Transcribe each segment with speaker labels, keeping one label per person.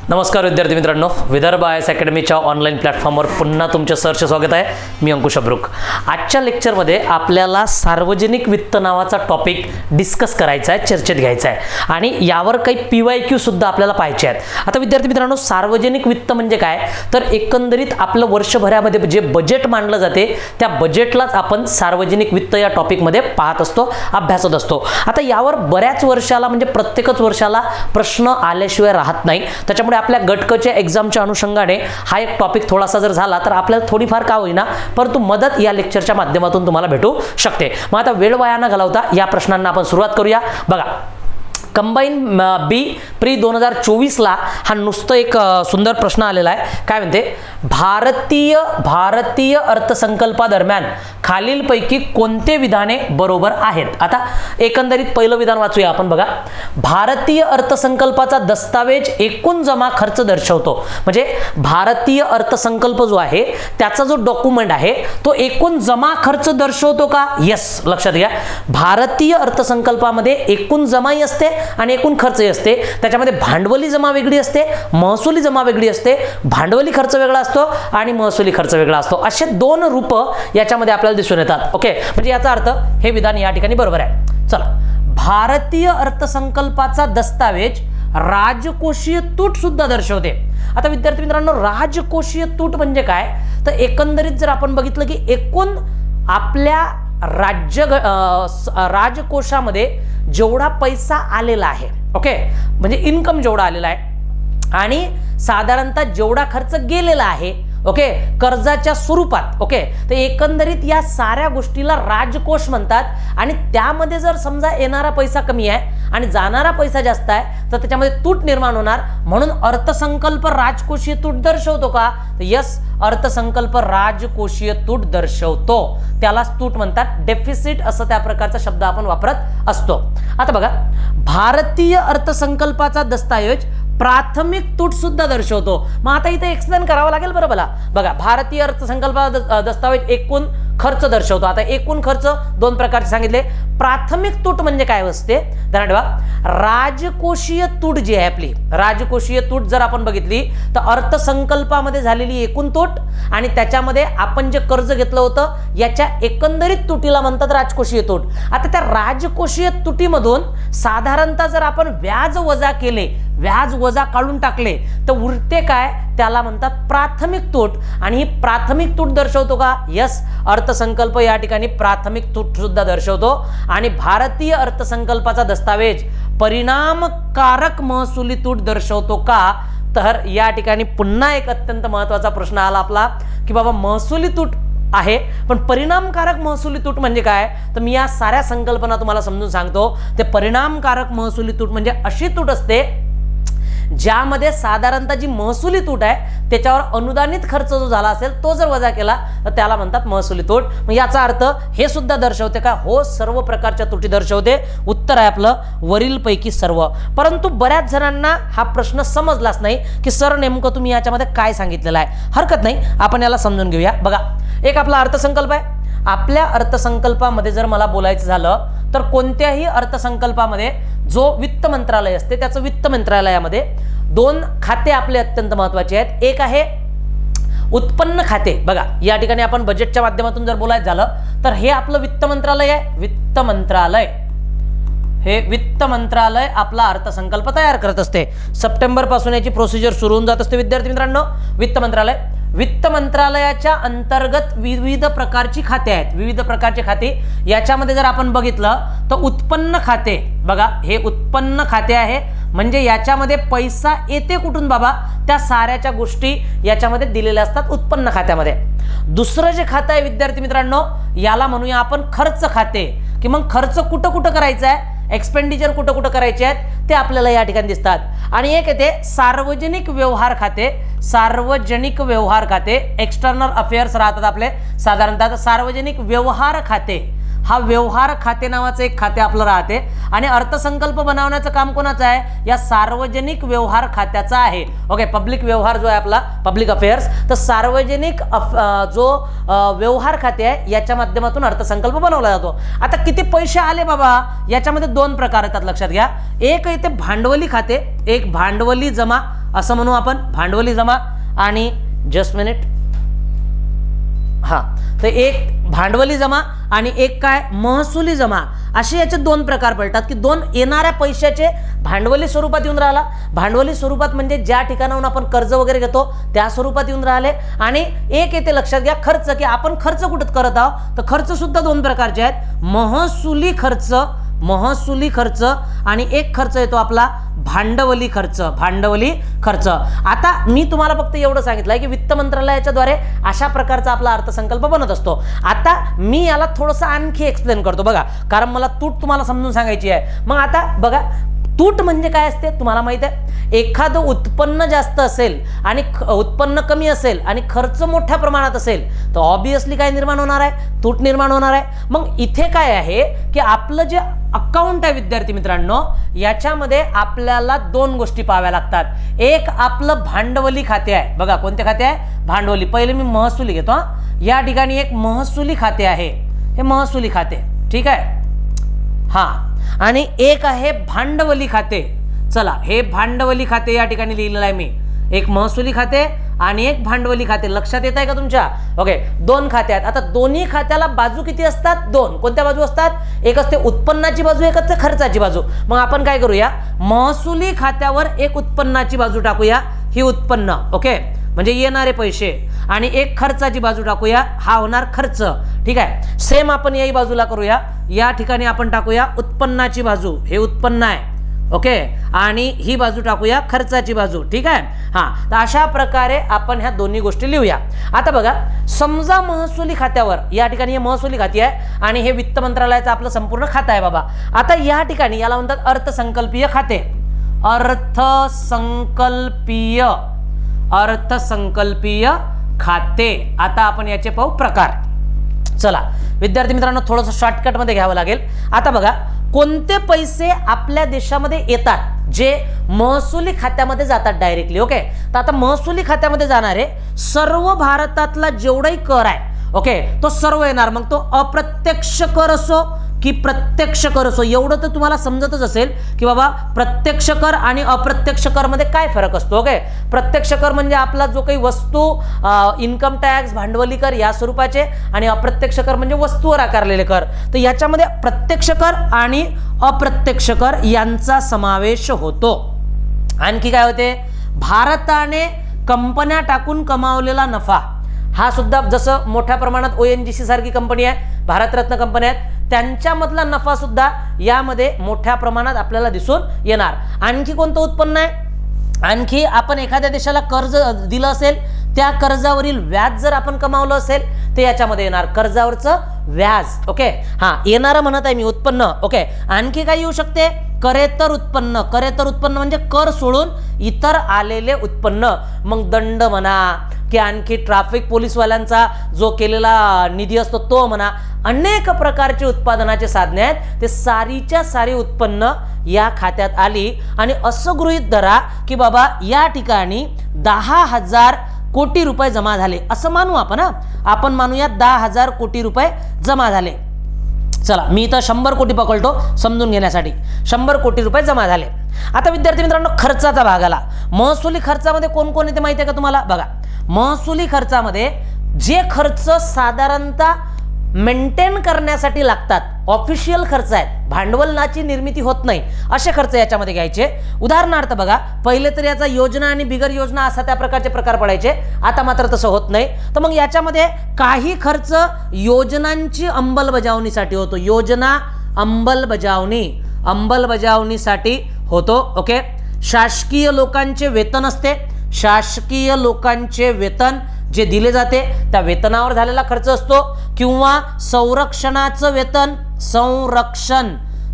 Speaker 1: नमस्कार विद्यार्थी मित्रांनो, विदर्भ आयएस अकॅडमीच्या ऑनलाईन प्लॅटफॉर्मवर पुन्हा तुमचे सहर्ष स्वागत आहे। मी अंकुश अब्रुक। आजच्या लेक्चरमध्ये आपल्याला सार्वजनिक वित्त नावाचा टॉपिक डिस्कस करायचा आहे, चर्चेत घ्यायचा आहे आणि यावर काही PYQ सुद्धा आपल्याला पाहायचे आहेत। आता विद्यार्थी मित्रांनो, सार्वजनिक वित्त म्हणजे काय, तर एकंदरीत आपलं वर्षभरामध्ये जे बजेट मांडलं जाते त्या बजेटलाच आपण सार्वजनिक वित्त या टॉपिकमध्ये पाहत असतो, अभ्यासत असतो। आता यावर बऱ्याच वर्षाला म्हणजे प्रत्येकच वर्षाला प्रश्न आल्याशिवाय राहत नाही। त्याच्यामुळे आपल्या गटकच्या एग्जामच्या अनुषंगाने हा एक टॉपिक थोडासा जर झाला तर आपल्याला थोडीफार का होईना परंतु मदत या लेक्चरच्या माध्यमातून तुम्हाला भेटू शकते। मग आता वेळ वाया न घालवता या प्रश्नांना आपण सुरुवात करूया। बघा, कंबाईन बी प्री 2024 ला हा नुसतं एक सुंदर प्रश्न आलेला आहे। काय म्हणते, भारतीय अर्थसंकल्पादरम्यान खालीलपैकी कोणते विधाने बरोबर आहेत। आता एकंदरीत पहिलं विधान वाचूया आपण। बघा, भारतीय अर्थसंकल्पाचा दस्तावेज एकूण जमा खर्च दर्शवतो। म्हणजे भारतीय अर्थसंकल्प जो आहे त्याचा जो डॉक्युमेंट आहे तो एकूण जमा खर्च दर्शवतो का? यस, लक्षात घ्या, भारतीय अर्थसंकल्पामध्ये एकूण जमाही असते आणि एकूण खर्चही असते। त्याच्यामध्ये भांडवली जमा वेगळी असते, महसुली जमा वेगळी असते, भांडवली खर्च वेगळा असतो आणि महसुली खर्च वेगळा असतो। असे दोन रूप याच्यामध्ये आपल्याला दिसून येतात। ओके, म्हणजे याचा अर्थ हे विधान या ठिकाणी बरोबर आहे। चला, भारतीय अर्थसंकल्पाचा दस्तावेज राजकोषीय तूट सुद्धा दर्शवते। आता विद्यार्थी मित्रांनो, राजकोषीय तूट म्हणजे काय, तर एकंदरीत जर आपण बघितलं की एकूण आपल्या राजकोषामध्ये जेवढा पैसा आलेला आहे, ओके, म्हणजे इन्कम जेवढा आलेला आहे आणि साधारणतः जेवढा खर्च गेलेला आहे, ओके, कर्जाच्या स्वरूपात, ओके, तर एकंदरीत या साऱ्या गोष्टीला राजकोष म्हणतात। आणि त्यामध्ये जर समजा येणारा पैसा कमी आहे आणि जाणारा पैसा जास्त आहे तर त्याच्यामध्ये तूट निर्माण होणार। म्हणून अर्थसंकल्प राजकोषीय तूट दर्शवतो का? तर यस, अर्थसंकल्प राजकोषीय तूट दर्शवतो, त्यालाच तूट म्हणतात। डेफिसिट असं त्या प्रकारचा शब्द आपण वापरत असतो। आता बघा, भारतीय अर्थसंकल्पाचा दस्तावेज प्राथमिक तूट सुद्धा दर्शवतो। मग आता इथे एक्सप्लेन करावं लागेल बरं मला। बघा, भारतीय अर्थसंकल्पाचा दस्तावेज एकूण खर्च दर्शवतो। आता एकूण खर्च दोन प्रकारचे सांगितले। प्राथमिक तूट म्हणजे काय असते, ध्यानात ठेवा, राजकोषीय तूट जी आहे आपली, राजकोषीय तूट जर आपण बघितली तर अर्थसंकल्पामध्ये झालेली एकूण तूट आणि त्याच्यामध्ये आपण जे कर्ज घेतलं होतं याच्या एकंदरीत तुटीला म्हणतात राजकोषीय तूट। आता त्या राजकोषीय तुटीमधून साधारणतः जर आपण व्याज वजा केले, व्याज वजा काढून टाकले तर उरते काय, त्याला म्हणतात प्राथमिक तूट। आणि ही प्राथमिक तूट दर्शवतो का? यस, अर्थसंकल्प या ठिकाणी प्राथमिक तूट सुद्धा दर्शवतो। आणि भारतीय अर्थसंकल्पाचा दस्तावेज परिणामकारक महसुली तूट दर्शवतो का? तर या ठिकाणी पुन्हा एक अत्यंत महत्त्वाचा प्रश्न आला आपला की बाबा महसुली तूट आहे पण परिणामकारक महसुली तूट म्हणजे काय, तर मी या साऱ्या संकल्पना तुम्हाला समजून सांगतो। ते परिणामकारक महसुली तूट म्हणजे अशी तूट असते ज्यामध्ये साधारणतः जी महसुली तूट आहे त्याच्यावर अनुदानित खर्च जो झाला असेल तो जर वजा केला तर त्याला म्हणतात महसुली तूट। मग याचा अर्थ हे सुद्धा दर्शवते का? हो, सर्व प्रकारच्या तुटी दर्शवते। उत्तर आहे आपलं वरील पैकी सर्व। परंतु बऱ्याच जणांना हा प्रश्न समजलाच नाही की सर नेमकं तुम्ही याच्यामध्ये काय सांगितलेलं आहे। हरकत नाही, आपण याला समजून घेऊया। बघा, एक आपला अर्थसंकल्प आहे। आपल्या अर्थसंकल्पामध्ये जर मला बोलायचं झालं तर कोणत्याही अर्थसंकल्पामध्ये जो वित्त मंत्रालय असते त्याचं वित्त मंत्रालयामध्ये दोन खाते आपले अत्यंत महत्त्वाचे आहेत। एक आहे उत्पन्न खाते। बघा, या ठिकाणी आपण बजेटच्या माध्यमातून जर बोलायचं झालं तर हे आपलं वित्त मंत्रालय आहे। वित्त मंत्रालय, हे वित्त मंत्रालय आपला अर्थसंकल्प तयार करत असते। सप्टेंबर पासून याची प्रोसिजर सुरू होऊन जात असते विद्यार्थी मित्रांनो। वित्त मंत्रालय, वित्त मंत्रालयाच्या अंतर्गत विविध प्रकारची खाते आहेत, विविध प्रकारचे खाते। याच्यामध्ये जर आपण बघितलं तर उत्पन्न खाते, बघा हे उत्पन्न खाते आहे, म्हणजे याच्यामध्ये पैसा येते कुठून बाबा, त्या साऱ्याच्या गोष्टी याच्यामध्ये दिलेल्या असतात उत्पन्न खात्यामध्ये। दुसरं जे खातं आहे विद्यार्थी मित्रांनो याला म्हणूया आपण खर्च खाते, की मग खर्च कुठं कुठं करायचा आहे, एक्सपेंडिचर कुठं कुठं करायचे आहेत ते आपल्याला या ठिकाणी दिसतात। आणि एक येते सार्वजनिक व्यवहार खाते। सार्वजनिक व्यवहार खाते, एक्सटर्नल अफेअर्स राहतात आपले साधारणतः। सार्वजनिक व्यवहार खाते हा व्यवहार खाते नावाचं एक खाते आपलं राहते आणि अर्थसंकल्प बनवण्याचं काम कोणाचं आहे, या सार्वजनिक व्यवहार खात्याचं आहे। ओके, पब्लिक व्यवहार जो आहे आपला, पब्लिक अफेअर्स, तर सार्वजनिक जो व्यवहार खाते आहे याच्या माध्यमातून अर्थसंकल्प बनवला जातो। आता किती पैसे आले बाबा, याच्यामध्ये दोन प्रकार येतात, लक्षात घ्या। एक येते भांडवली खाते, एक भांडवली जमा असं म्हणू आपण, भांडवली जमा आणि जस्ट मिनिट, हा, तर एक भांडवली जमा आणि एक काय महसुली जमा, असे याचे दोन प्रकार पडतात की दोन येणाऱ्या पैशाचे भांडवली स्वरूपात येऊन राहिला, भांडवली स्वरूपात म्हणजे ज्या ठिकाणाहून आपण कर्ज वगैरे घेतो त्या स्वरूपात येऊन राहिले, आणि एक येते लक्षात घ्या खर्च, की आपण खर्च कुठं करत आहोत, तर खर्च सुद्धा दोन प्रकारचे आहेत, महसुली खर्च, महसुली खर्च आणि एक खर्च येतो आपला भांडवली खर्च, भांडवली खर्च। आता मी तुम्हाला फक्त एवढं सांगितलंय की वित्त मंत्रालयाच्या द्वारे अशा प्रकारचा आपला अर्थसंकल्प बनत असतो। आता मी याला थोडंसं आणखी एक्सप्लेन करतो बघा, कारण मला तूट तुम्हाला समजून सांगायची आहे। मग आता बघा तूट म्हणजे काय असते तुम्हाला माहित आहे, एखादं उत्पन्न जास्त असेल आणि उत्पन्न कमी असेल आणि खर्च मोठ्या प्रमाणात असेल तर ऑब्विसली काय निर्माण होणार आहे, तूट निर्माण होणार आहे। मग इथे काय आहे की आपलं जे अकाउंट आहे विद्यार्थी मित्रांनो, याच्यामध्ये आपल्याला दोन गोष्टी पाहाव्या लागतात। एक आपलं भांडवली खाते आहे बघा, कोणते खाते आहे, भांडवली। पहिले मी महसुली घेतो, या ठिकाणी एक महसुली खाते आहे, हे महसुली खाते, ठीक आहे, हा, आणि एक आहे भांडवली खाते। चला हे भांडवली खाते या ठिकाणी लिहिलेलं आहे मी, एक महसुली खाते आणि एक भांडवली खाते, लक्षात येत आहे का तुमच्या? ओके, दोन खाते आहेत। आता दोन्ही खात्याला बाजू किती असतात, दोन। कोणत्या बाजू असतात, एक असते उत्पन्नाची बाजू, एक असते खर्चाची बाजू। मग आपण काय करूया, महसुली खात्यावर एक उत्पन्नाची बाजू टाकूया, ही उत्पन्न, ओके, म्हणजे येणारे पैसे, आणि एक खर्चाची बाजू टाकूया, हा होणार खर्च, ठीक आहे। सेम आपण याही बाजूला करूया, या ठिकाणी आपण टाकूया उत्पन्नाची बाजू, हे उत्पन्न आहे, ओके, आणि ही बाजू टाकूया खर्चाची बाजू, ठीक आहे, हा। तर अशा प्रकारे आपण ह्या दोन्ही गोष्टी लिहूया। आता बघा, समजा महसुली खात्यावर, या ठिकाणी हे महसुली खाती आहे आणि हे वित्त मंत्रालयाचं आपलं संपूर्ण खातं आहे बाबा। आता या ठिकाणी याला म्हणतात अर्थसंकल्पीय खाते, अर्थसंकल्पीय, अर्थसंकल्पीय खाते। आता आपण याचे पाहू प्रकार। चला विद्यार्थी मित्रांनो, थोडंसं शॉर्टकट मध्ये घ्यावं लागेल। आता बघा, कोणते पैसे आपल्या देशामध्ये येतात जे महसुली खात्यामध्ये जातात डायरेक्टली, ओके। तर आता महसुली खात्यामध्ये जाणारे सर्व भारतातला जेवढाही कर आहे, ओके, तो सर्व येणार। मग तो अप्रत्यक्ष कर असो की प्रत्यक्ष कर असो, एवढं तर तुम्हाला समजतच असेल की बाबा प्रत्यक्ष कर आणि अप्रत्यक्ष कर मध्ये काय फरक असतो, ओके। प्रत्यक्ष कर म्हणजे आपला जो काही वस्तू, इन्कम टॅक्स, भांडवली कर या स्वरूपाचे, आणि अप्रत्यक्ष कर म्हणजे वस्तूवर आकारलेले कर। तर याच्यामध्ये प्रत्यक्ष कर आणि अप्रत्यक्ष कर यांचा समावेश होतो। आणखी काय होते, भारताने कंपन्या टाकून कमावलेला नफा, हा सुद्धा, जसं मोठ्या प्रमाणात ONGC सारखी कंपनी आहे, भारतरत्न कंपन्या आहेत, त्यांच्यामधला नफा सुद्धा यामध्ये मोठ्या प्रमाणात आपल्याला दिसून येणार। आणखी कोणतं उत्पन्न आहे, आणखी आपण एखाद्या देशाला कर्ज दिलं असेल, त्या कर्जावरील व्याज जर आपण कमावलं असेल ते याच्यामध्ये येणार, कर्जावरचं व्याज, ओके, हा, येणारं म्हणत आहे मी उत्पन्न, ओके। आणखी काय येऊ शकते, करेतर उत्पन्न, करेतर उत्पन्न म्हणजे कर सोडून इतर आलेले उत्पन्न, मग दंड म्हणा की आणखी ट्रॅफिक पोलीसवाल्यांचा जो केलेला निधी असतो तो म्हणा, अनेक प्रकारचे उत्पादनाचे साधने आहेत, ते सारीच्या सारी उत्पन्न या खात्यात आली। आणि असं गृहीत धरा की बाबा या ठिकाणी 10,000 कोटी रुपये जमा झाले, असं मानू आपण, आपण मानूया 10,000 कोटी रुपये जमा झाले। चला मी इथं 100 कोटी पकडतो समजून घेण्यासाठी, 100 कोटी रुपये जमा झाले। आता विद्यार्थी मित्रांनो, खर्चाचा भाग आला। महसुली खर्चामध्ये कोण कोण येते माहिती आहे का तुम्हाला? बघा, महसुली खर्चामध्ये जे खर्च साधारणतः मेंटेन करण्यासाठी लागतात, ऑफिशियल खर्च आहेत, भांडवलाची निर्मिती होत नाही, असे खर्च याच्यामध्ये घ्यायचे। उदाहरणार्थ बघा, पहिले तर याचा योजना आणि बिगर योजना असा त्या प्रकारचे प्रकार पडायचे, आता मात्र तसं होत नाही। तर मग याच्यामध्ये काही खर्च योजनांची अंमलबजावणीसाठी होतो, योजना अंमलबजावणीसाठी होतो, ओके। शासकीय लोकांचे वेतन असते, शासकीय लोकांचे वेतन जे दिले जाते त्या वेतनावर झालेला खर्च असतो, किंवा संरक्षणाचं वेतन,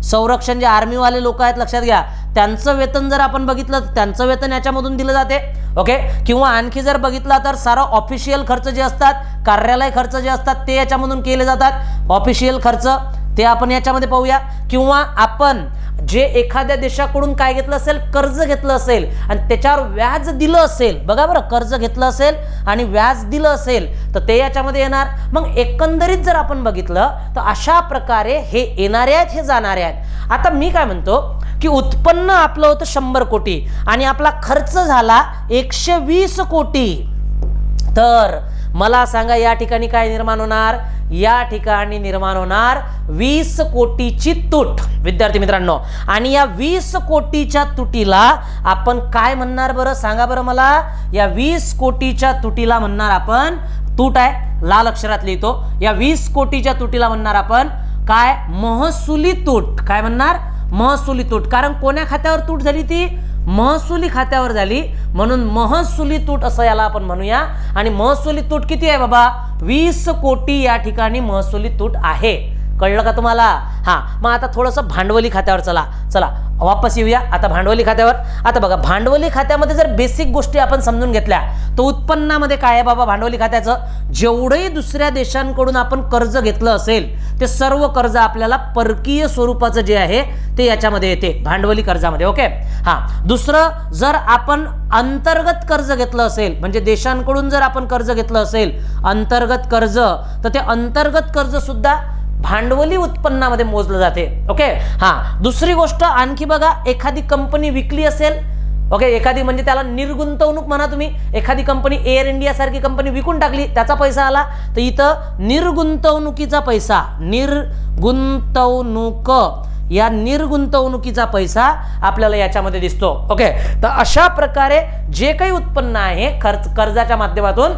Speaker 1: संरक्षण जे आर्मीवाले लोक आहेत लक्षात घ्या, त्यांचं वेतन जर आपण बघितलं तर त्यांचं वेतन याच्यामधून दिलं जाते, ओके। किंवा आणखी जर बघितला तर सारा ऑफिशियल खर्च जे असतात, कार्यालय खर्च जे असतात ते याच्यामधून केले जातात, ऑफिशियल खर्च। ते आपण याच्यामध्ये पाहूया. किंवा आपण जे एखाद्या देशाकडून काय घेतलं असेल, कर्ज घेतलं असेल आणि त्याच्यावर व्याज दिलं असेल, बघा बरं, कर्ज घेतलं असेल आणि व्याज दिलं असेल तर ते याच्यामध्ये येणार. मग एकंदरीत जर आपण बघितलं तर अशा प्रकारे हे येणारे आहेत, हे जाणारे आहेत. आता मी काय म्हणतो की उत्पन्न आपलं होतं 100 कोटी आणि आपला खर्च झाला 120 कोटी. तर मला सांगा या ठिकाणी काय निर्माण होणार? या ठिकाणी निर्माण होणार 20 कोटीची तूट विद्यार्थी मित्रांनो. आणि या 20 कोटीच्या तुटीला आपण काय म्हणणार बरं, सांगा बरं मला. या 20 कोटीच्या तुटीला म्हणणार आपण, तूट आहे लाल अक्षरात लिहितो, या 20 कोटीच्या तुटीला म्हणणार आपण काय? महसुली तूट. काय म्हणणार? महसुली तूट. कारण कोण्या खात्यावर तूट झाली? ती महसुली खात्यावर झाली, म्हणून महसुली तूट असं याला आपण म्हणूया. आणि महसुली तूट किती आहे बाबा? 20 कोटी या ठिकाणी महसुली तूट आहे. कळलं का तुम्हाला? हा, मग आता थोडंसं भांडवली खात्यावर चला वापस येऊया आता भांडवली खात्यावर. आता बघा, भांडवली खात्यामध्ये जर बेसिक गोष्टी आपण समजून घेतल्या तर उत्पन्नामध्ये काय आहे बाबा भांडवली खात्याचं? जेवढेही दुसऱ्या देशांकडून आपण कर्ज घेतलं असेल ते सर्व कर्ज आपल्याला परकीय स्वरूपाचं जे आहे ते याच्यामध्ये येते भांडवली कर्जामध्ये. ओके. हा, दुसरं, जर आपण अंतर्गत कर्ज घेतलं असेल, म्हणजे देशांकडून जर आपण कर्ज घेतलं असेल अंतर्गत कर्ज, तर ते अंतर्गत कर्ज सुद्धा भांडवली उत्पन्नामध्ये मोजलं जाते. ओके. हा, दुसरी गोष्ट आणखी बघा, एखादी कंपनी विकली असेल, ओके, एखादी म्हणजे त्याला निर्गुंतवणूक म्हणा तुम्ही, एखादी कंपनी एअर इंडिया सारखी कंपनी विकून टाकली, त्याचा पैसा आला, तर इथं निर्गुंतवणुकीचा पैसा, निर्गुंतवणूक, या निर्गुंतवणुकीचा पैसा आपल्याला याच्यामध्ये दिसतो. ओके. तर अशा प्रकारे जे काही उत्पन्न आहे कर्जाच्या माध्यमातून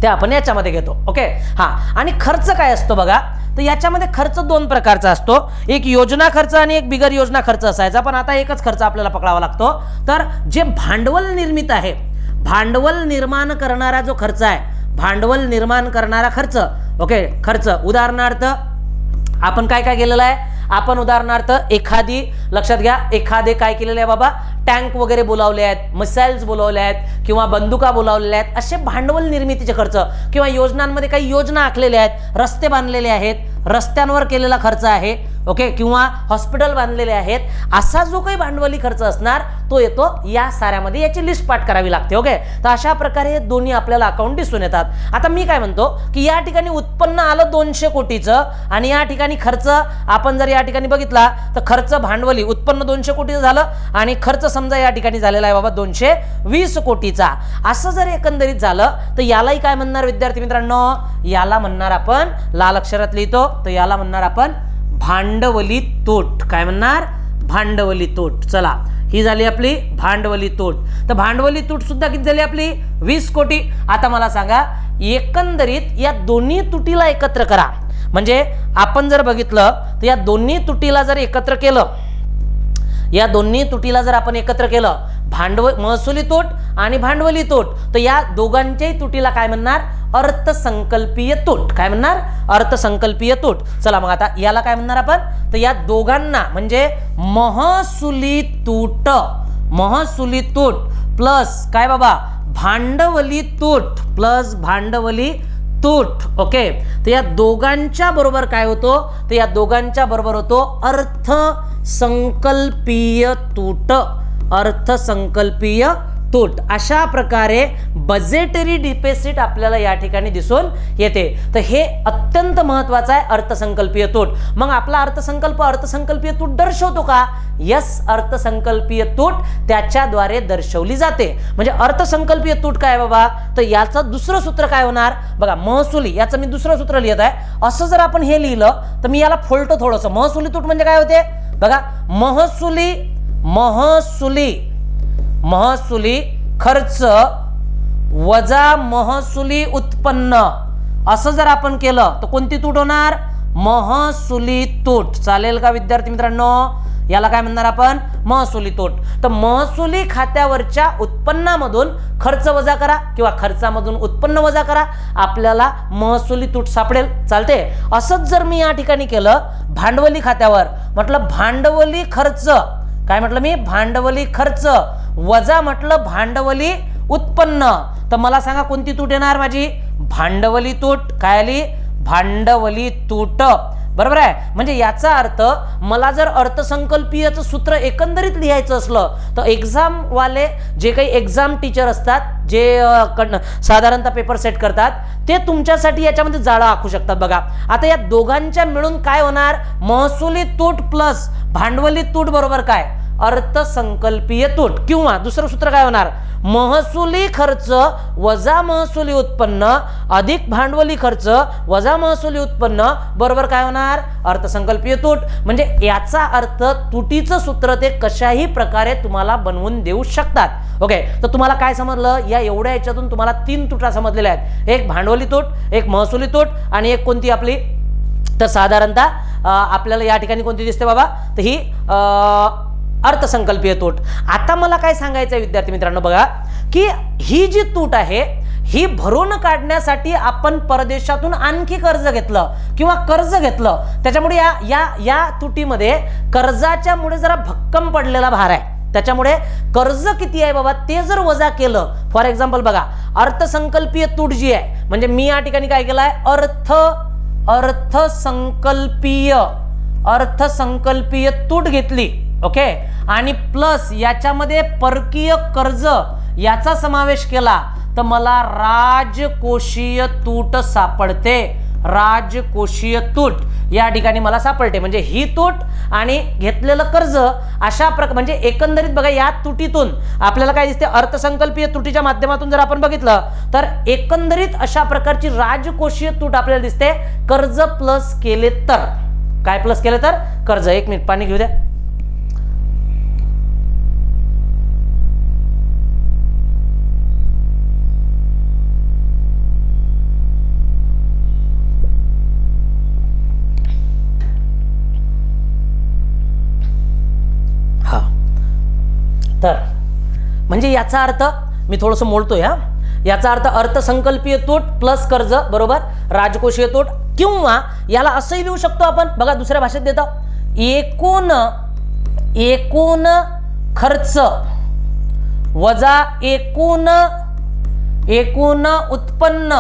Speaker 1: ते आपण याच्यामध्ये घेतो. ओके. हा, आणि खर्च काय असतो बघा, तर याच्यामध्ये खर्च 2 प्रकारचा असतो, एक योजना खर्च आणि एक बिगर योजना खर्च असायचा, पण आता एकच खर्च आपल्याला पकडावा लागतो. तर जे भांडवल निर्मित आहे, भांडवल निर्माण करणारा जो खर्च आहे, भांडवल निर्माण करणारा खर्च, ओके, खर्च, उदाहरणार्थ आपण काय काय केलेलं आहे, आपण उदाहरणार्थ एखादी, लक्षात घ्या, एखादे काय केलेले आहे बाबा, टँक वगैरे बोलावले आहेत, मिसाइल्स बोलावले आहेत किंवा बंदुका बोलावलेल्या आहेत, असे भांडवल निर्मितीचे खर्च. किंवा योजनांमध्ये काही योजना आखलेल्या आहेत, रस्ते बांधलेले आहेत, रस्त्यांवर केलेला खर्च आहे, ओके, किंवा हॉस्पिटल बांधलेले आहेत, असा जो काही भांडवली खर्च असणार तो येतो या साऱ्यामध्ये, याची लिस्ट पाठ करावी लागते. ओके. तर अशा प्रकारे हे दोन्ही आपल्याला अकाउंट दिसून येतात. आता मी काय म्हणतो की या ठिकाणी उत्पन्न आलं 200 कोटीचं आणि या ठिकाणी खर्च आपण जर या ठिकाणी बघितला तर खर्च भांडवली, उत्पन्न 200 कोटीचं झालं आणि खर्च समजा या ठिकाणी झालेला आहे बाबा 220 कोटीचा. असं जर एकंदरीत झालं तर यालाही काय म्हणणार विद्यार्थी मित्रांनो? याला म्हणणार आपण, लाल अक्षरात लिहितो, तर याला म्हणणार आपण भांडवली तूट. काय म्हणणार? भांडवली तूट. चला, ही झाली आपली भांडवली तूट. तर भांडवली तूट सुद्धा किती झाली आपली? 20 कोटी. आता मला सांगा, एकंदरीत या दोन्ही तुटीला एकत्र करा. म्हणजे आपण जर बघितलं तर या दोन्ही तुटीला जर एकत्र केलं, या दोन्ही तुटीला जर आपण एकत्र केलं, महसुली तूट आणि भांडवली तूट, तर या दोघांच्याही तुटीला काय म्हणणार? अर्थसंकल्पीय तूट. काय म्हणणार? अर्थसंकल्पीय तूट. चला मग आता याला काय म्हणणार आपण? तर या दोघांना म्हणजे महसुली तूट, महसुली तूट प्लस काय बाबा? भांडवली तूट प्लस भांडवली तूट. ओके. तर या दोघांच्या बरोबर काय होतो? तर या दोघांच्या बरोबर होतो अर्थसंकल्पीय तूट, अर्थसंकल्पीय तूट. अशा प्रकारे बजेटरी डिफिसिट आपल्याला या ठिकाणी दिसून येते. तर हे अत्यंत महत्त्वाचं आहे, अर्थसंकल्पीय तूट. मग आपला अर्थसंकल्प अर्थसंकल्पीय तूट दर्शवतो का? यस, अर्थसंकल्पीय तूट त्याच्याद्वारे दर्शवली जाते. म्हणजे अर्थसंकल्पीय तूट काय बाबा? तर याचं दुसरं सूत्र काय होणार बघा, महसुली, याचं मी दुसरं सूत्र लिहित आहे. असं जर आपण हे लिहिलं तर मी याला फोलतो थोडंसं. महसुली तूट म्हणजे काय होते बघा, महसुली, महसुली, महसुली खर्च वजा महसुली उत्पन्न, असं जर आपण केलं तर कोणती तूट होणार? महसुली तूट. चालेल का विद्यार्थी मित्रांनो? याला काय म्हणणार आपण? महसुली तूट. तर महसुली खात्यावरच्या उत्पन्नामधून खर्च वजा करा किंवा खर्चामधून उत्पन्न वजा करा, आपल्याला महसुली तूट सापडेल. चालते. असंच जर मी या ठिकाणी केलं भांडवली खात्यावर, म्हटलं भांडवली खर्च, काय म्हटलं मी? भांडवली खर्च वजा म्हटलं भांडवली उत्पन्न, तर मला सांगा कोणती तूट येणार माझी? भांडवली तूट. काय आली? भांडवली तूट. बरोबर आहे. म्हणजे याचा अर्थ मला जर अर्थसंकल्पीयचं सूत्र एकंदरीत लिहायचं असलं तर एक्झाम वाले जे काही एक्झाम टीचर असतात, जे साधारणतः पेपर सेट करतात, ते तुमच्यासाठी याच्यामध्ये जाळं आखू शकतात. बघा आता या दोघांच्या मिळून काय होणार, महसुली तूट प्लस भांडवली तूट बरोबर काय, अर्थसंकल्पीय तूट. किंवा दुसरं सूत्र काय होणार, महसुली खर्च वजा महसुली उत्पन्न अधिक भांडवली खर्च वजा महसुली उत्पन्न बरोबर काय होणार, अर्थसंकल्पीय तूट. म्हणजे याचा अर्थ तुटीचं सूत्र ते कशाही प्रकारे तुम्हाला बनवून देऊ शकतात. ओके, तर तुम्हाला काय समजलं, या एवढ्या याच्यातून तुम्हाला 3 तुटा समजलेल्या आहेत. एक भांडवली तूट, एक महसुली तूट आणि एक कोणती आपली, तर साधारणतः आपल्याला या ठिकाणी कोणती दिसते बाबा, तर ही अर्थसंकल्पीय तूट. आता मला काय सांगायचं आहे विद्यार्थी मित्रांनो, बघा की ही जी तूट आहे ही भरून काढण्यासाठी आपण परदेशातून आणखी कर्ज घेतलं किंवा कर्ज घेतलं, त्याच्यामुळे या तुटीमध्ये कर्जाच्या मुळे जरा भक्कम पडलेला भार आहे. त्याच्यामुळे कर्ज किती आहे बाबा ते जर वजा केलं, फॉर एक्झाम्पल बघा अर्थसंकल्पीय तूट जी आहे, म्हणजे मी या ठिकाणी काय केलं आहे, अर्थसंकल्पीय तूट घेतली. ओके, आणि प्लस याच्यामध्ये परकीय कर्ज याचा समावेश केला तर मला राजकोषीय तूट सापडते. राजकोषीय तूट या ठिकाणी मला सापडते. म्हणजे ही तूट आणि घेतलेलं कर्ज अशा प्रकार, म्हणजे एकंदरीत बघा या तुटीतून आपल्याला काय दिसते, अर्थसंकल्पीय तुटीच्या माध्यमातून जर आपण बघितलं तर एकंदरीत अशा प्रकारची राजकोषीय तूट आपल्याला दिसते. कर्ज प्लस केले तर काय, प्लस केले तर कर्ज. एक मिनिट पाणी घेऊ द्या. तर म्हणजे याचा अर्थ मी थोडंसं मोडतोय हा, याचा अर्थ अर्थसंकल्पीय तूट प्लस कर्ज बरोबर राजकोषीय तूट. किंवा याला असंही लिहू शकतो आपण, बघा दुसऱ्या भाषेत देतो, एकूण खर्च वजा एकूण उत्पन्न.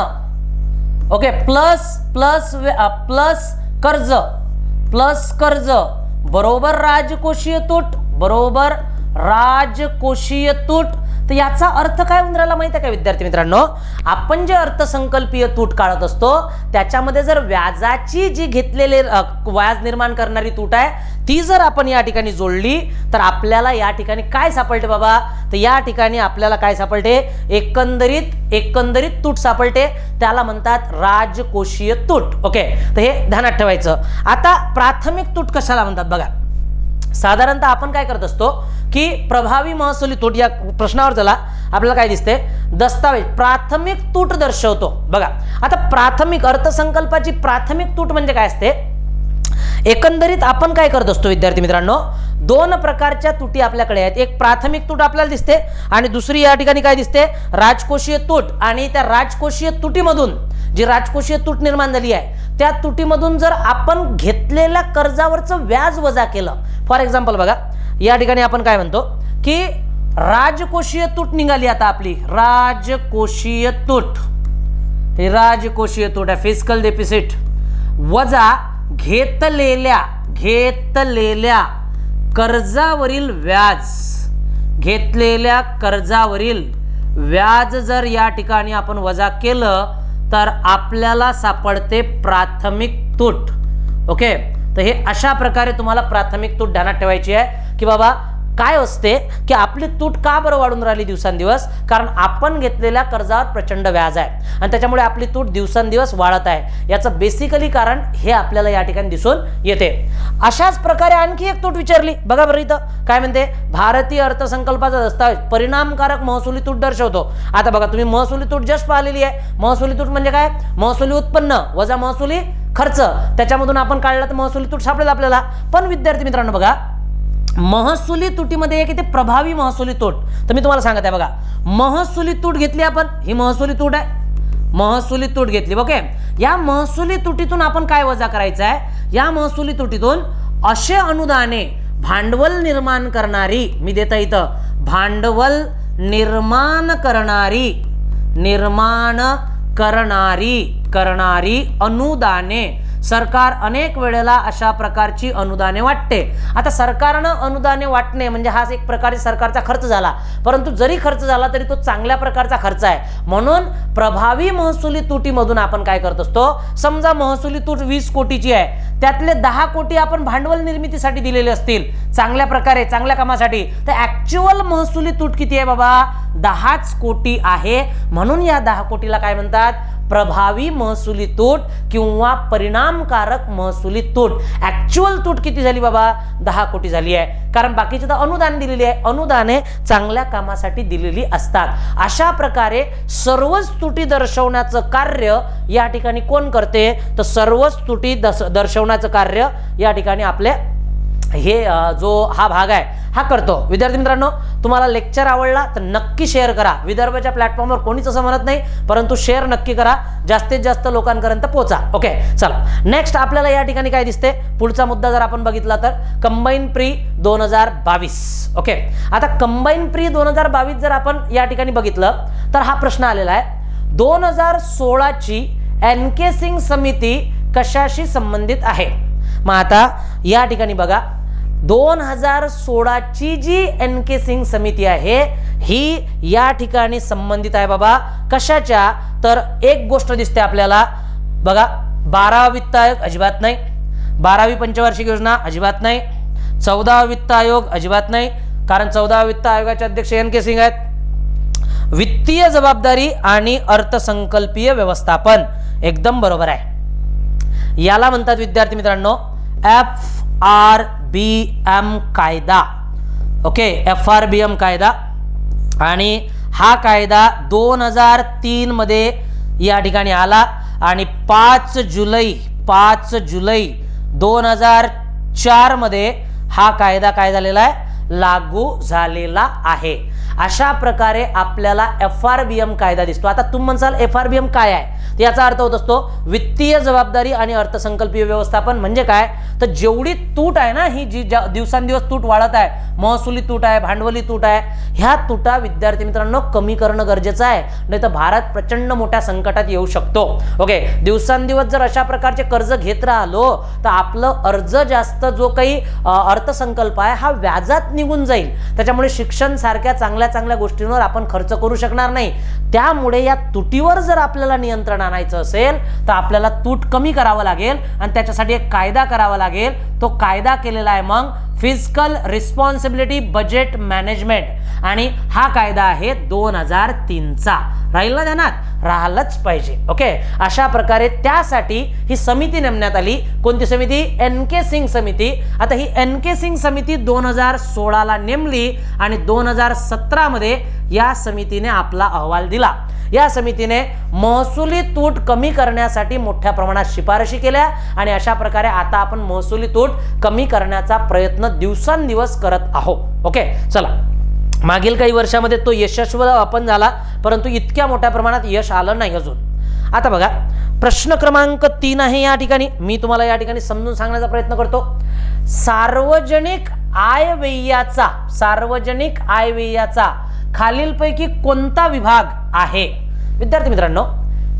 Speaker 1: ओके, प्लस कर्ज बरोबर राजकोषीय तूट, बरोबर राजकोषीय तूट. तर याचा अर्थ काय होऊन राहिला माहिती आहे का विद्यार्थी मित्रांनो, आपण जे अर्थसंकल्पीय तूट काढत असतो त्याच्यामध्ये जर व्याजाची जी घेतलेले व्याज निर्माण करणारी तूट आहे ती जर आपण या ठिकाणी जोडली तर आपल्याला या ठिकाणी काय सापडते बाबा, तर या ठिकाणी आपल्याला काय सापडते, एकंदरीत तूट सापडते. त्याला म्हणतात राजकोषीय तूट. ओके, तर हे ध्यानात ठेवायचं. आता प्राथमिक तूट कशाला म्हणतात बघा, साधारणतः आपण काय करत असतो की प्रभावी महसुली तूट या प्रश्नावर चला आपल्याला काय दिसते, दस्तावेज प्राथमिक तूट दर्शवतो. बघा आता प्राथमिक अर्थसंकल्पाची प्राथमिक तूट म्हणजे काय असते, एकंदरीत आपण काय करत असतो विद्यार्थी मित्रांनो, 2 प्रकारच्या तुटी आपल्याकडे आहेत. एक प्राथमिक तूट आपल्याला दिसते आणि दुसरी या ठिकाणी काय दिसते, राजकोषीय तूट. आणि त्या राजकोषीय तुटीमधून जी राजकोषीय तूट निर्माण झाली आहे त्या तुटीमधून जर आपण घेतलेल्या कर्जावरचं व्याज वजा केलं, फॉर एक्झाम्पल बघा या ठिकाणी आपण काय म्हणतो की राजकोषीय तूट निघाली. आता आपली राजकोषीय तूट, हे राजकोषीय तूट आहे, फिस्कल डेफिसिट वजा घेतलेल्या कर्जावरील व्याज, घेतलेल्या कर्जावरील व्याज जर या ठिकाणी आपण वजा केलं तर आपल्याला सापडते प्राथमिक तूट. ओके, तर हे अशा प्रकारे तुम्हाला प्राथमिक तूट ध्यानात ठेवायची आहे की बाबा काय असते की आपली तूट का बरं वाढून राहिली दिवसांदिवस, कारण आपण घेतलेल्या कर्जावर प्रचंड व्याज आहे आणि त्याच्यामुळे आपली तूट दिवसांदिवस वाढत आहे. याचं बेसिकली कारण हे आपल्याला या ठिकाणी दिसून येते. अशाच प्रकारे आणखी एक तूट विचारली बघा बरं, इथं काय म्हणते, भारतीय अर्थसंकल्पाचा दस्तावेज परिणामकारक महसुली तूट दर्शवतो. आता बघा तुम्ही महसुली तूट जस्ट पाहिलेली आहे. महसुली तूट म्हणजे काय, महसुली उत्पन्न वजा महसुली खर्च, त्याच्यामधून आपण काढला तर महसुली तूट सापडेल आपल्याला. पण विद्यार्थी मित्रांनो बघा महसुली तुटीमध्ये एक येते प्रभावी महसुली तूट. तर मी तुम्हाला सांगत आहे बघा, महसुली तूट घेतली आपण, ही महसुली तूट आहे, महसुली तूट घेतली. ओके, या महसुली तुटीतून आपण काय वजा करायचं आहे, या महसुली तुटीतून असे अनुदाने भांडवल निर्माण करणारी, मी देता इथं भांडवल निर्माण करणारी अनुदाने सरकार अनेक वेळेला अशा प्रकारची अनुदाने वाटते। आता सरकारनं अनुदाने वाटणे म्हणजे हा एक प्रकारे सरकारचा खर्च झाला, परंतु जरी खर्च झाला तरी तो चांगल्या प्रकारचा खर्च आहे। म्हणून प्रभावी महसुली तुटीमधून आपण काय करत असतो, समजा महसुली तूट 20 कोटीची आहे, त्यातले 10 कोटी आपण भांडवल निर्मितीसाठी दिलेले असतील चांगल्या प्रकारे चांगल्या कामासाठी, तर ऍक्च्युअल महसुली तूट किती आहे बाबा, 10 कोटी आहे। म्हणून या 10 कोटीला काय म्हणतात, प्रभावी महसुली तूट किंवा परिणामकारक महसुली तूट। ऍक्च्युअल तूट किती झाली बाबा, 10 कोटी झाली आहे, कारण बाकीचे तर अनुदान दिलेली आहे, अनुदाने चांगल्या कामासाठी दिलेली असतात। अशा प्रकारे सर्वच तुटी दर्शवण्याचं कार्य या ठिकाणी कोण करते, तर सर्वच तुटी दर्शवण्याचं कार्य या ठिकाणी आपले हे जो हा भाग आहे हा करतो। विद्यार्थी मित्रांनो, तुम्हाला लेक्चर आवडला तर नक्की शेअर करा। विदर्भच्या प्लॅटफॉर्मवर कोणीच असं म्हणत नाही, परंतु शेअर नक्की करा, जास्तीत जास्त लोकांपर्यंत पोहोचा। ओके, चला नेक्स्ट आपल्याला या ठिकाणी काय दिसते, पुढचा मुद्दा जर आपण बघितला तर कंबाईन प्री 2022। ओके, आता कंबाईन प्री 2022 जर आपण या ठिकाणी बघितलं तर हा प्रश्न आलेला आहे, 2016 ची NK सिंग समिती कशाशी संबंधित आहे। मग आता या ठिकाणी बघा, 2016 ची जी NK सिंग समिती आहे ही या ठिकाणी संबंधित आहे बाबा कशाच्या, तर एक गोष्ट दिसते आपल्याला बघा, 12वा वित्त आयोग अजिबात नाही, 12वी पंचवार्षिक योजना अजिबात नाही, 14वा वित्त आयोग अजिबात नाही, कारण 14वा वित्त आयोगाचे अध्यक्ष NK सिंग आहेत। वित्तीय जबाबदारी आणि अर्थसंकल्पीय व्यवस्थापन एकदम बरोबर आहे। याला म्हणतात विद्यार्थी मित्रांनो FRBM कायदा। ओके, FRBM कायदा, आणि हा कायदा 2003 मध्ये या ठिकाणी आला आणि 5 जुलै 2004 मध्ये हा कायदा काय झालेला आहे, लागू झालेला आहे। अशा प्रकारे आपल्याला FRBM कायदा दिसतो। आता तुम्ही म्हणसाल FRBM काय आहे, याचा अर्थ होत असतो वित्तीय जबाबदारी आणि अर्थसंकल्पीय व्यवस्थापन। म्हणजे काय, तर जेवढी तूट आहे ना, ही जी दिवसांदिवस तूट वाढत आहे, महसुली तूट आहे, भांडवली तूट आहे, ह्या तुटा विद्यार्थी मित्रांनो कमी करणं गरजेचं आहे, नाही तर भारत प्रचंड मोठ्या संकटात येऊ शकतो। ओके, दिवसांदिवस जर अशा प्रकारचे कर्ज घेत राहिलो तर आपलं अर्ज जास्त जो काही अर्थसंकल्प आहे हा व्याजात निघून जाईल, त्याच्यामुळे शिक्षण सारख्या चांगल्या गोष्टींवर आपण खर्च करू शकणार नाही। त्यामुळे या तुटीवर जर आपल्याला नियंत्रण आणायचं असेल तर आपल्याला तूट कमी करावं लागेल आणि त्याच्यासाठी एक कायदा करावा लागेल। तो कायदा केलेला आहे मग फिजिकल रिस्पॉन्सिबिलिटी बजेट मॅनेजमेंट, आणि हा कायदा आहे 2003 चा। राहील ना ध्यानात, राहिलंच पाहिजे। ओके, अशा प्रकारे त्यासाठी ही समिती नेमण्यात आली। कोणती समिती, NK सिंग समिती। आता ही NK सिंग समिती 2016 ला नेमली आणि 2017 मध्ये या समितीने आपला अहवाल दिला। या समितीने महसुली तूट कमी करण्यासाठी मोठ्या प्रमाणात शिफारशी केल्या आणि अशा प्रकारे आता आपण महसुली तूट कमी करण्याचा प्रयत्न दिवसांदिवस करत आहोत। ओके, चला मागील काही वर्षामध्ये तो यशस्वी आपण झाला, परंतु इतक्या मोठ्या प्रमाणात यश आलं नाही अजून। आता बघा, प्रश्न क्रमांक 3 आहे या ठिकाणी, मी तुम्हाला या ठिकाणी समजून सांगण्याचा प्रयत्न करतो। सार्वजनिक आयव्ययाचा खालीलपैकी कोणता विभाग आहे। विद्यार्थी मित्रांनो,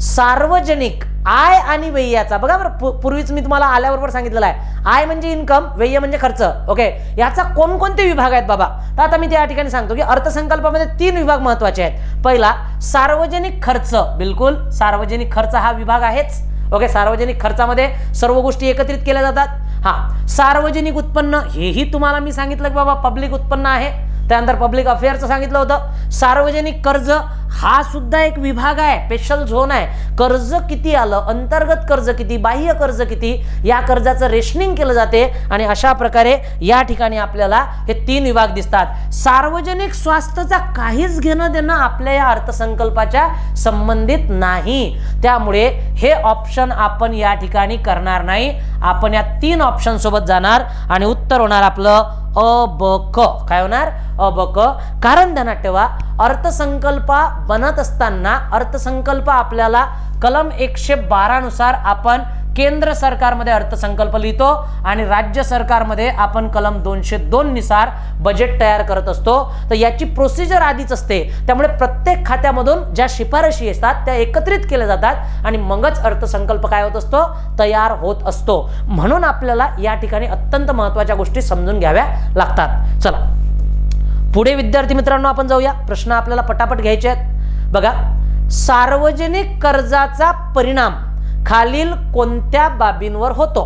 Speaker 1: सार्वजनिक आय आणि व्ययाचा बघा बरं, पूर्वीच मी तुम्हाला आल्याबरोबर सांगितलेलं आहे, आय म्हणजे इन्कम, व्यय म्हणजे खर्च। ओके, याचा कोणकोणते विभाग आहेत बाबा, तर आता मी त्या ठिकाणी सांगतो की अर्थसंकल्पामध्ये 3 विभाग महत्त्वाचे आहेत। पहिला सार्वजनिक खर्च, बिलकुल सार्वजनिक खर्च हा विभाग आहेच। ओके, सार्वजनिक खर्चामध्ये सर्व गोष्टी एकत्रित केल्या जातात। हा, सार्वजनिक उत्पन्न हेही तुम्हाला मी सांगितलं की बाबा पब्लिक उत्पन्न आहे, त्यानंतर पब्लिक अफेअर्सचं सांगितलं होतं। सार्वजनिक कर्ज हा सुद्धा एक विभाग आहे, स्पेशल झोन आहे। कर्ज किती आलं, अंतर्गत कर्ज किती, बाह्य कर्ज किती, या कर्जाचं रेशनिंग केलं जाते आणि अशा प्रकारे या ठिकाणी आपल्याला हे 3 विभाग दिसतात। सार्वजनिक स्वास्थ्याचा काहीच घेणं देणं आपल्या या अर्थसंकल्पाच्या संबंधित नाही, त्यामुळे हे ऑप्शन आपण या ठिकाणी करणार नाही। आपण या 3 ऑप्शन सोबत जाणार आणि उत्तर होणार आपलं अ ब क. काय होणार? अ ब क. कारण ध्यानात ठेवा, अर्थसंकल्प बनत असताना अर्थसंकल्प आपल्याला कलम 112 नुसार आपण केंद्र सरकारमध्ये अर्थसंकल्प लिहितो आणि राज्य सरकारमध्ये आपण कलम 202 नुसार बजेट तयार करत असतो. तर याची प्रोसिजर आधीच असते. त्यामुळे प्रत्येक खात्यामधून ज्या शिफारशी असतात त्या एकत्रित केल्या जातात आणि मगच अर्थसंकल्प काय होत असतो? तयार होत असतो. म्हणून आपल्याला या ठिकाणी अत्यंत महत्त्वाच्या गोष्टी समजून घ्याव्या लागतात. चला पुढे विद्यार्थी मित्रांनो आपण जाऊया. प्रश्न आपल्याला पटापट घ्यायचे आहेत. बघा, सार्वजनिक कर्जाचा परिणाम खालील कोणत्या बाबींवर होतो?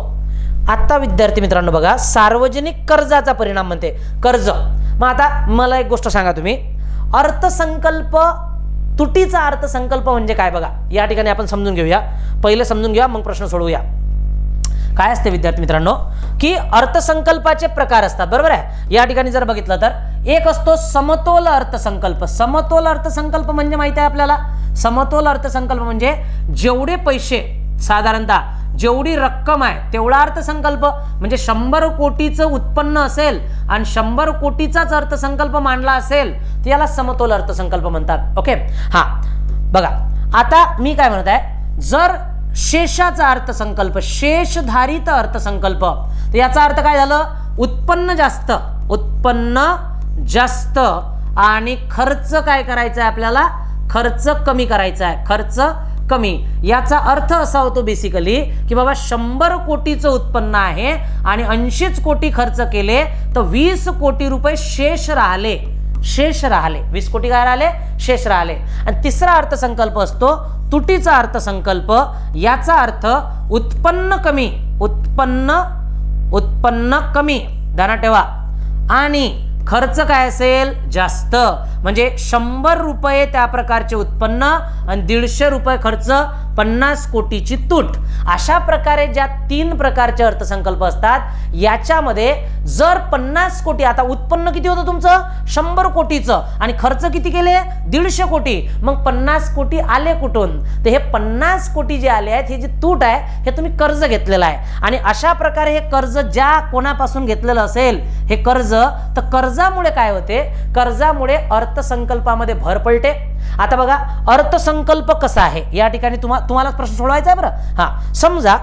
Speaker 1: आता विद्यार्थी मित्रांनो बघा, सार्वजनिक कर्जाचा परिणाम म्हणते कर्ज. मग आता मला एक गोष्ट सांगा तुम्ही, अर्थसंकल्प, तुटीचा अर्थसंकल्प म्हणजे काय? बघा या ठिकाणी आपण समजून घेऊया. पहिले समजून घेऊया मग प्रश्न सोडवूया. काय असते विद्यार्थी मित्रांनो की अर्थसंकल्पाचे प्रकार असतात, बरोबर आहे. या ठिकाणी जर बघितलं तर एक असतो समतोल अर्थसंकल्प. समतोल अर्थसंकल्प म्हणजे माहिती आहे आपल्याला, समतोल अर्थसंकल्प म्हणजे जेवढे पैसे, साधारणतः जेवढी रक्कम आहे तेवढा अर्थसंकल्प. म्हणजे 100 कोटीचं उत्पन्न असेल आणि 100 कोटीचाच अर्थसंकल्प मांडला असेल तर याला समतोल अर्थसंकल्प म्हणतात. ओके, हा बघा आता मी काय म्हणत आहे, जर शेषाचा अर्थसंकल्प, शेषधारित अर्थसंकल्प, तर याचा अर्थ काय झालं? उत्पन्न जास्त, उत्पन्न जास्त आणि खर्च काय करायचा आहे आपल्याला? खर्च कमी करायचा आहे, खर्च कमी. याचा अर्थ असा होतो बेसिकली की बाबा 100 कोटीचं उत्पन्न आहे आणि 80 कोटी खर्च केले तर 20 कोटी रुपये शेष राहिले, शेष राहिले, 20 कोटी काय राहिले? शेष राहिले. आणि तिसरा अर्थसंकल्प असतो तुटीचा अर्थसंकल्प. याचा अर्थ उत्पन्न कमी, उत्पन्न कमी, ध्यानात ठेवा, आणि खर्च काय असेल? जास्त. म्हणजे 100 रुपये त्या प्रकारचे उत्पन्न आणि 150 रुपये खर्च, 50 कोटीची तूट. अशा प्रकारे ज्या 3 प्रकारचे अर्थसंकल्प असतात याच्यामध्ये जर 50 कोटी, आता उत्पन्न किती होतं तुमचं? 100 कोटीचं आणि खर्च किती केले? 150 कोटी. मग 50 कोटी आले कुठून? तर हे 50 कोटी जे आले आहेत, हे जे तूट आहे हे तुम्ही कर्ज घेतलेलं आहे. आणि अशा प्रकारे हे कर्ज ज्या कोणापासून घेतलेलं असेल हे कर्ज, तर कर्जामुळे काय होते? कर्जामुळे अर्थसंकल्पामध्ये भर पडते. आता बघा अर्थसंकल्प कसा आहे या ठिकाणी तुम्हाला प्रश्न सोडवायचा आहे बरं. हा, समजा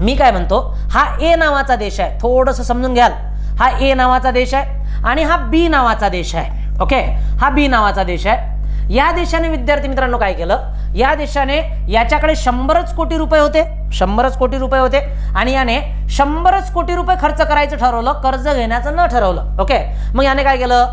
Speaker 1: मी काय म्हणतो, हा ए नावाचा देश आहे, थोडंसं समजून घ्याल. हा ए नावाचा देश आहे आणि हा बी नावाचा देश आहे. ओके, हा बी नावाचा देश आहे. या देशाने विद्यार्थी मित्रांनो काय केलं? या देशाने याच्याकडे 100 कोटी रुपये होते, 100 कोटी रुपये होते आणि याने 100 कोटी रुपये खर्च करायचं ठरवलं, कर्ज घेण्याचं न ठरवलं. ओके, मग याने काय केलं?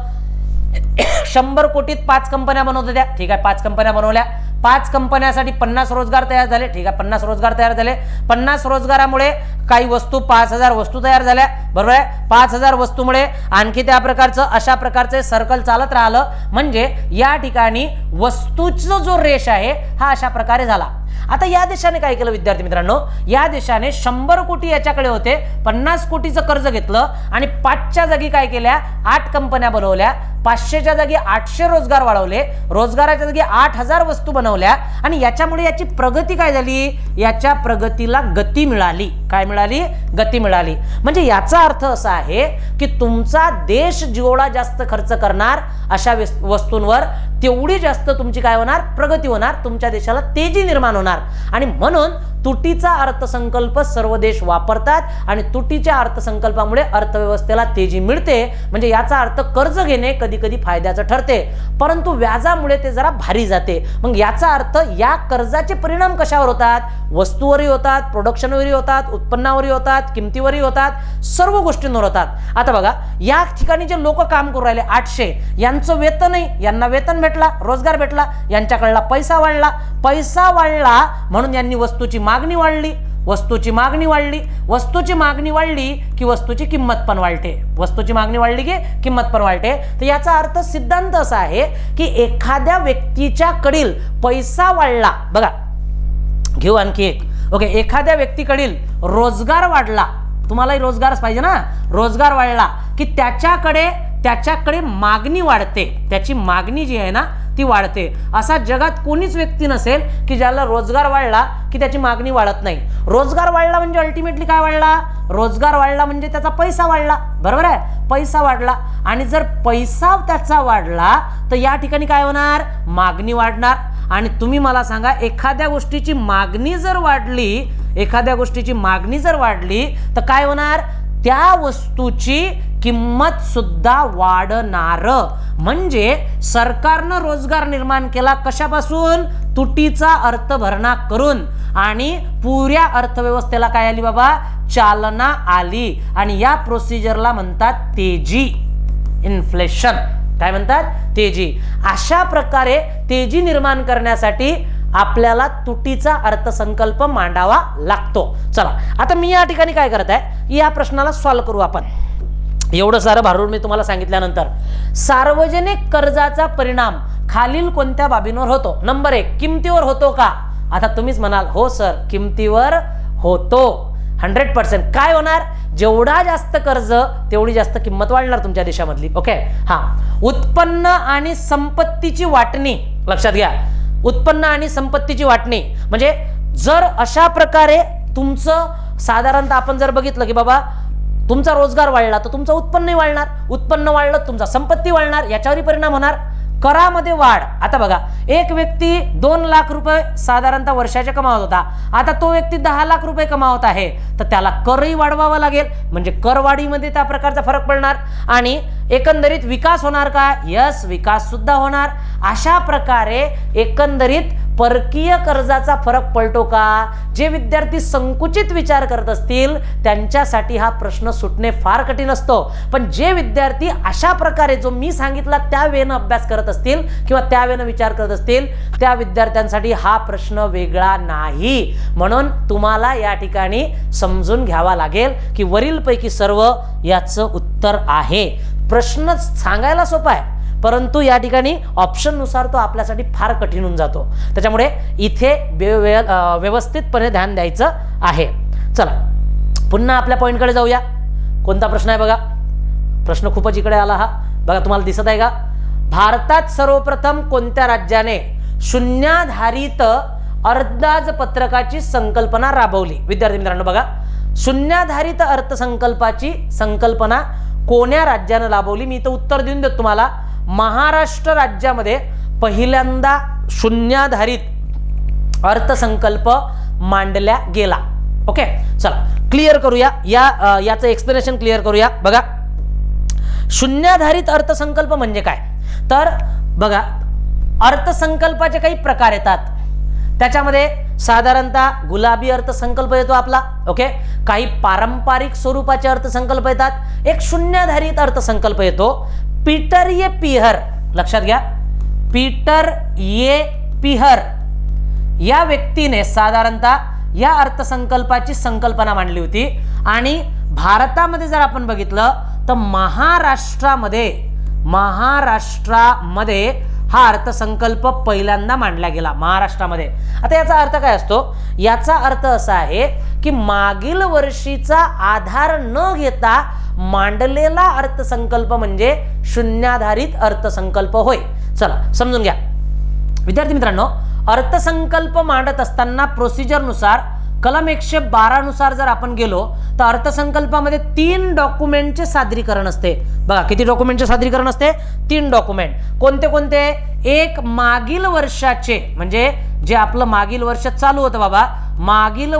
Speaker 1: 100 कोटीत 5 कंपन्या बनवत होत्या, ठीक आहे, 5 कंपन्या बनवल्या. 5 कंपन्यासाठी 50 रोजगार तयार झाले, ठीक आहे, 50 रोजगार तयार झाले. 50 रोजगारामुळे काही वस्तू, 5000 वस्तू तयार झाल्या, बरोबर आहे. 5000 वस्तूमुळे आणखी त्या प्रकारचं, अशा प्रकारचे सर्कल चालत राहिलं. म्हणजे या ठिकाणी वस्तूचा जो रेश आहे हा अशा प्रकारे झाला. आता या देशाने काय केलं विद्यार्थी मित्रांनो? या देशाने 100 कोटी याच्याकडे होते, 50 कोटीचं कर्ज घेतलं आणि 5च्या जागी काय केल्या? 8 कंपन्या बनवल्या. 500च्या जागी 800 रोजगार वाढवले, रोजगाराच्या जागी 8000 वस्तू बनवल्या आणि याच्यामुळे याची प्रगती काय झाली? याच्या प्रगतीला गती मिळाली. काय मिळाली? गती मिळाली. म्हणजे याचा अर्थ असा आहे की तुमचा देश जेवढा जास्त खर्च करणार अशा वस्तूंवर तेवढी जास्त तुमची काय होणार? प्रगती होणार, तुमच्या देशाला तेजी निर्माण होणार. आणि म्हणून तुटीचा अर्थसंकल्प सर्व देश वापरतात आणि तुटीच्या अर्थसंकल्पामुळे अर्थव्यवस्थेला तेजी मिळते. म्हणजे याचा अर्थ कर्ज घेणे कधी कधी फायद्याचं ठरते, परंतु व्याजामुळे ते जरा भारी जाते. मग याचा अर्थ या कर्जाचे परिणाम कशावर होतात? वस्तूवरही होतात, प्रोडक्शनवरही होतात, उत्पन्नावरही होतात, किमतीवरही होतात, सर्व गोष्टींवर होतात. आता बघा या ठिकाणी जे लोक काम करू राहिले 800, यांचं वेतनही, यांना वेतन भेटला, रोजगार भेटला, यांच्याकडला पैसा वाढला. पैसा वाढला म्हणून यांनी वस्तूची मागणी वाढली, वस्तूची मागणी वाढली, वस्तूची मागणी वाढली की वस्तूची किंमत पण वाढते, वस्तूची मागणी वाढली की किंमत पण वाढते. तर याचा अर्थ सिद्धांत असा आहे की एखाद्या व्यक्तीच्या कडील पैसा वाढला, बघा घेऊ आणखी एक. ओके, एखाद्या व्यक्तीकडील रोजगार वाढला, तुम्हालाही रोजगारच पाहिजे ना, रोजगार वाढला की त्याच्याकडे मागणी वाढते, त्याची मागणी जी आहे ना ती वाढते. असा जगात कोणीच व्यक्ती नसेल की ज्याला रोजगार वाढला की त्याची मागणी वाढत नाही. रोजगार वाढला म्हणजे अल्टिमेटली काय वाढला? रोजगार वाढला म्हणजे त्याचा पैसा वाढला. बरोबर आहे, पैसा वाढला. आणि जर पैसा त्याचा वाढला तर या ठिकाणी काय होणार? मागणी वाढणार. आणि तुम्ही मला सांगा, एखाद्या गोष्टीची मागणी जर वाढली, एखाद्या गोष्टीची मागणी जर वाढली तर काय होणार? त्या वस्तूची किंमत सुद्धा वाढणार. म्हणजे सरकारनं रोजगार निर्माण केला कशापासून? तुटीचा अर्थभरणा करून. आणि पुऱ्या अर्थव्यवस्थेला काय आली बाबा? चालना आली. आणि या प्रोसिजरला म्हणतात तेजी, इन्फ्लेशन. काय म्हणतात? तेजी. अशा प्रकारे तेजी निर्माण करण्यासाठी आपल्याला तुटीचा अर्थसंकल्प मांडावा लागतो. चला आता मी या ठिकाणी काय करत आहे, या प्रश्नाला सॉल्व्ह करू आपण. एवढं सारं भारून मी तुम्हाला सांगितल्यानंतर सार्वजनिक कर्जाचा परिणाम खालील कोणत्या बाबींवर होतो? नंबर 1, किमतीवर होतो का? आता तुम्हीच म्हणाल हो सर, किमतीवर होतो. 100%. काय होणार? जेवढा जास्त कर्ज तेवढी जास्त किंमत वाढणार तुमच्या देशामधली. ओके. हा, उत्पन्न आणि संपत्तीची वाटणी लक्षात घ्या. उत्पन्न आणि संपत्तीची वाटणी म्हणजे जर अशा प्रकारे तुमचं साधारणतः आपण जर बघितलं की बाबा तुमचा रोजगार वाढला तर तुमचं उत्पन्नही वाढणार, उत्पन्न वाढलं तुमचा संपत्ती वाढणार, याच्यावरही परिणाम होणार. करामध्ये वाढ. आता बघा, एक व्यक्ती 2 लाख रुपये साधारणतः वर्षाचे कमावत होता, आता तो व्यक्ती 10 लाख रुपये कमावत आहे, तर त्याला करही वाढवावा लागेल. म्हणजे करवाढीमध्ये त्या प्रकारचा फरक पडणार. आणि एकंदरीत विकास होणार का? यस, विकास सुद्धा होणार. अशा प्रकारे एकंदरीत परकीय कर्जाचा फरक पडतो का? जे विद्यार्थी संकुचित विचार करत असतील त्यांच्यासाठी हा प्रश्न सुटणे फार कठीण असतो. पण जे विद्यार्थी अशा प्रकारे जो मी सांगितला त्या वेळेनं अभ्यास करत असतील किंवा त्या वेळेनं विचार करत असतील त्या विद्यार्थ्यांसाठी हा प्रश्न वेगळा नाही. म्हणून तुम्हाला या ठिकाणी समजून घ्यावा लागेल की वरीलपैकी सर्व याचं उत्तर आहे. प्रश्न सांगायला सोपा आहे परंतु या ठिकाणी ऑप्शन नुसार तो आपल्यासाठी फार कठीण होऊन जातो. त्याच्यामुळे इथे व्यवस्थितपणे ध्यान द्यायचं आहे. चला पुन्हा आपल्या पॉइंटकडे जाऊया. कोणता प्रश्न आहे बघा? प्रश्न खूपच इकडे आला हा. बघा तुम्हाला दिसत आहे का? भारतात सर्वप्रथम कोणत्या राज्याने शून्याधारित अर्थसंकल्पाची संकल्पना राबवली? विद्यार्थी मित्रांनो बघा, शून्याधारित अर्थसंकल्पाची संकल्पना कोण्या राज्याने राबवली? मी इथं उत्तर देऊन देतो तुम्हाला. महाराष्ट्र राज्यामध्ये पहिल्यांदा शून्याधारित अर्थसंकल्प मांडला गेला. ओके, चला क्लिअर करूया, याचं एक्सप्लेनेशन क्लिअर करूया. बघा, शून्याधारित अर्थसंकल्प म्हणजे काय? तर बघा, अर्थसंकल्पाचे काही प्रकार येतात. त्याच्यामध्ये साधारणतः गुलाबी अर्थसंकल्प येतो आपला. ओके, काही पारंपरिक स्वरूपाचे अर्थसंकल्प येतात, एक शून्याधारित अर्थसंकल्प येतो. पीटर ये पीहर, लक्षात घ्या, पीटर ये पीहर या व्यक्तीने साधारणतः या अर्थसंकल्पाची संकल्पना मांडली होती. आणि भारतामध्ये जर आपण बघितलं तर महाराष्ट्रामध्ये हा अर्थसंकल्प पहिल्यांदा मांडला गेला महाराष्ट्रामध्ये. आता याचा अर्थ काय असतो? याचा अर्थ असा आहे की मागील वर्षीचा आधार न घेता मांडलेला अर्थसंकल्प म्हणजे शून्याधारित अर्थसंकल्प होय. चला समजून घ्या विद्यार्थी मित्रांनो. अर्थसंकल्प मांडत असताना प्रोसिजरनुसार कलम 112 नुसार जर आपण गेलो तर अर्थसंकल्पामध्ये 3 डॉक्युमेंटचे सादरीकरण असते. बघा किती डॉक्युमेंटचे सादरीकरण असते? 3 डॉक्युमेंट. कोणते कोणते? एक मागील वर्षाचे, म्हणजे जे आपलं मागील वर्ष चालू होतं बाबा, मागील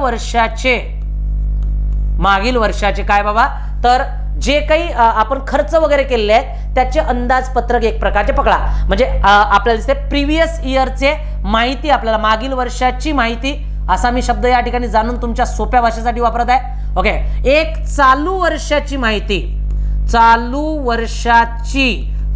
Speaker 1: वर्षाचे काय बाबा? तर जे काही आपण खर्च वगैरे केलेले आहेत त्याचे अंदाजपत्रक एक प्रकारचे पकडा. म्हणजे आपल्याला दिसते प्रिव्हियस इयरचे माहिती, आपल्याला मागील वर्षाची माहिती असा मी शब्द या ठिकाणी जाणून तुमच्या सोप्या भाषेसाठी वापरत आहे. ओके, एक चालू वर्षाची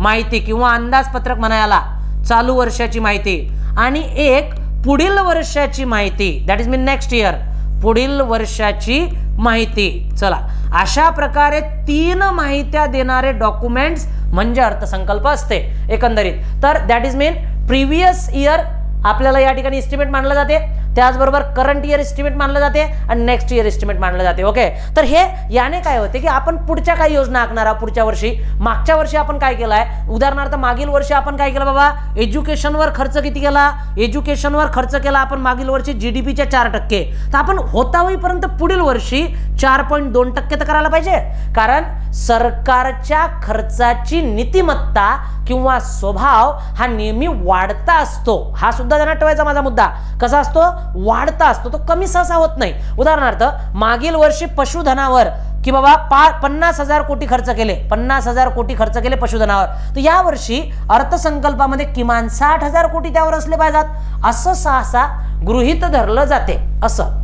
Speaker 1: माहिती किंवा अंदाजपत्रक म्हणायला चालू वर्षाची माहिती, आणि एक पुढील वर्षाची माहिती, that is mean next year, पुढील वर्षाची माहिती. चला, अशा प्रकारे 3 माहित्या देणारे डॉक्युमेंट्स म्हणजे अर्थसंकल्प असते एकंदरीत. तर that is mean previous year आपल्याला या ठिकाणी एस्टिमेट मानलं जाते. त्याचबरोबर करंट इयर एस्टिमेट मानलं जाते आणि नेक्स्ट इयर एस्टिमेट मानलं जाते. ओके, तर हे याने काय होते की आपण पुढच्या काही योजना आखणार आहोत पुढच्या वर्षी. मागच्या वर्षी आपण काय केलं आहे, उदाहरणार्थ मागील वर्षी आपण काय केलं बाबा, एज्युकेशनवर खर्च किती केला, एज्युकेशनवर खर्च केला आपण मागील वर्षी GDPच्या 4%. तर आपण होता होईपर्यंत पुढील वर्षी 4.2% तर करायला पाहिजे, कारण सरकारच्या खर्चाची नीतिमत्ता किंवा स्वभाव हा नेहमी वाढता असतो. हा सुद्धा ध्यानात ठेवायचा माझा मुद्दा. कसा असतो, वाढता असतो, तो कमी सहसा होत नाही. उदाहरणार्थ मागील वर्षी पशुधनावर की बाबा 50,000 कोटी खर्च केले, 50,000 कोटी खर्च केले पशुधनावर, तर या वर्षी अर्थसंकल्पामध्ये किमान 60,000 कोटी त्यावर असले पाहिजेत, असं सहसा गृहीत धरलं जाते असं.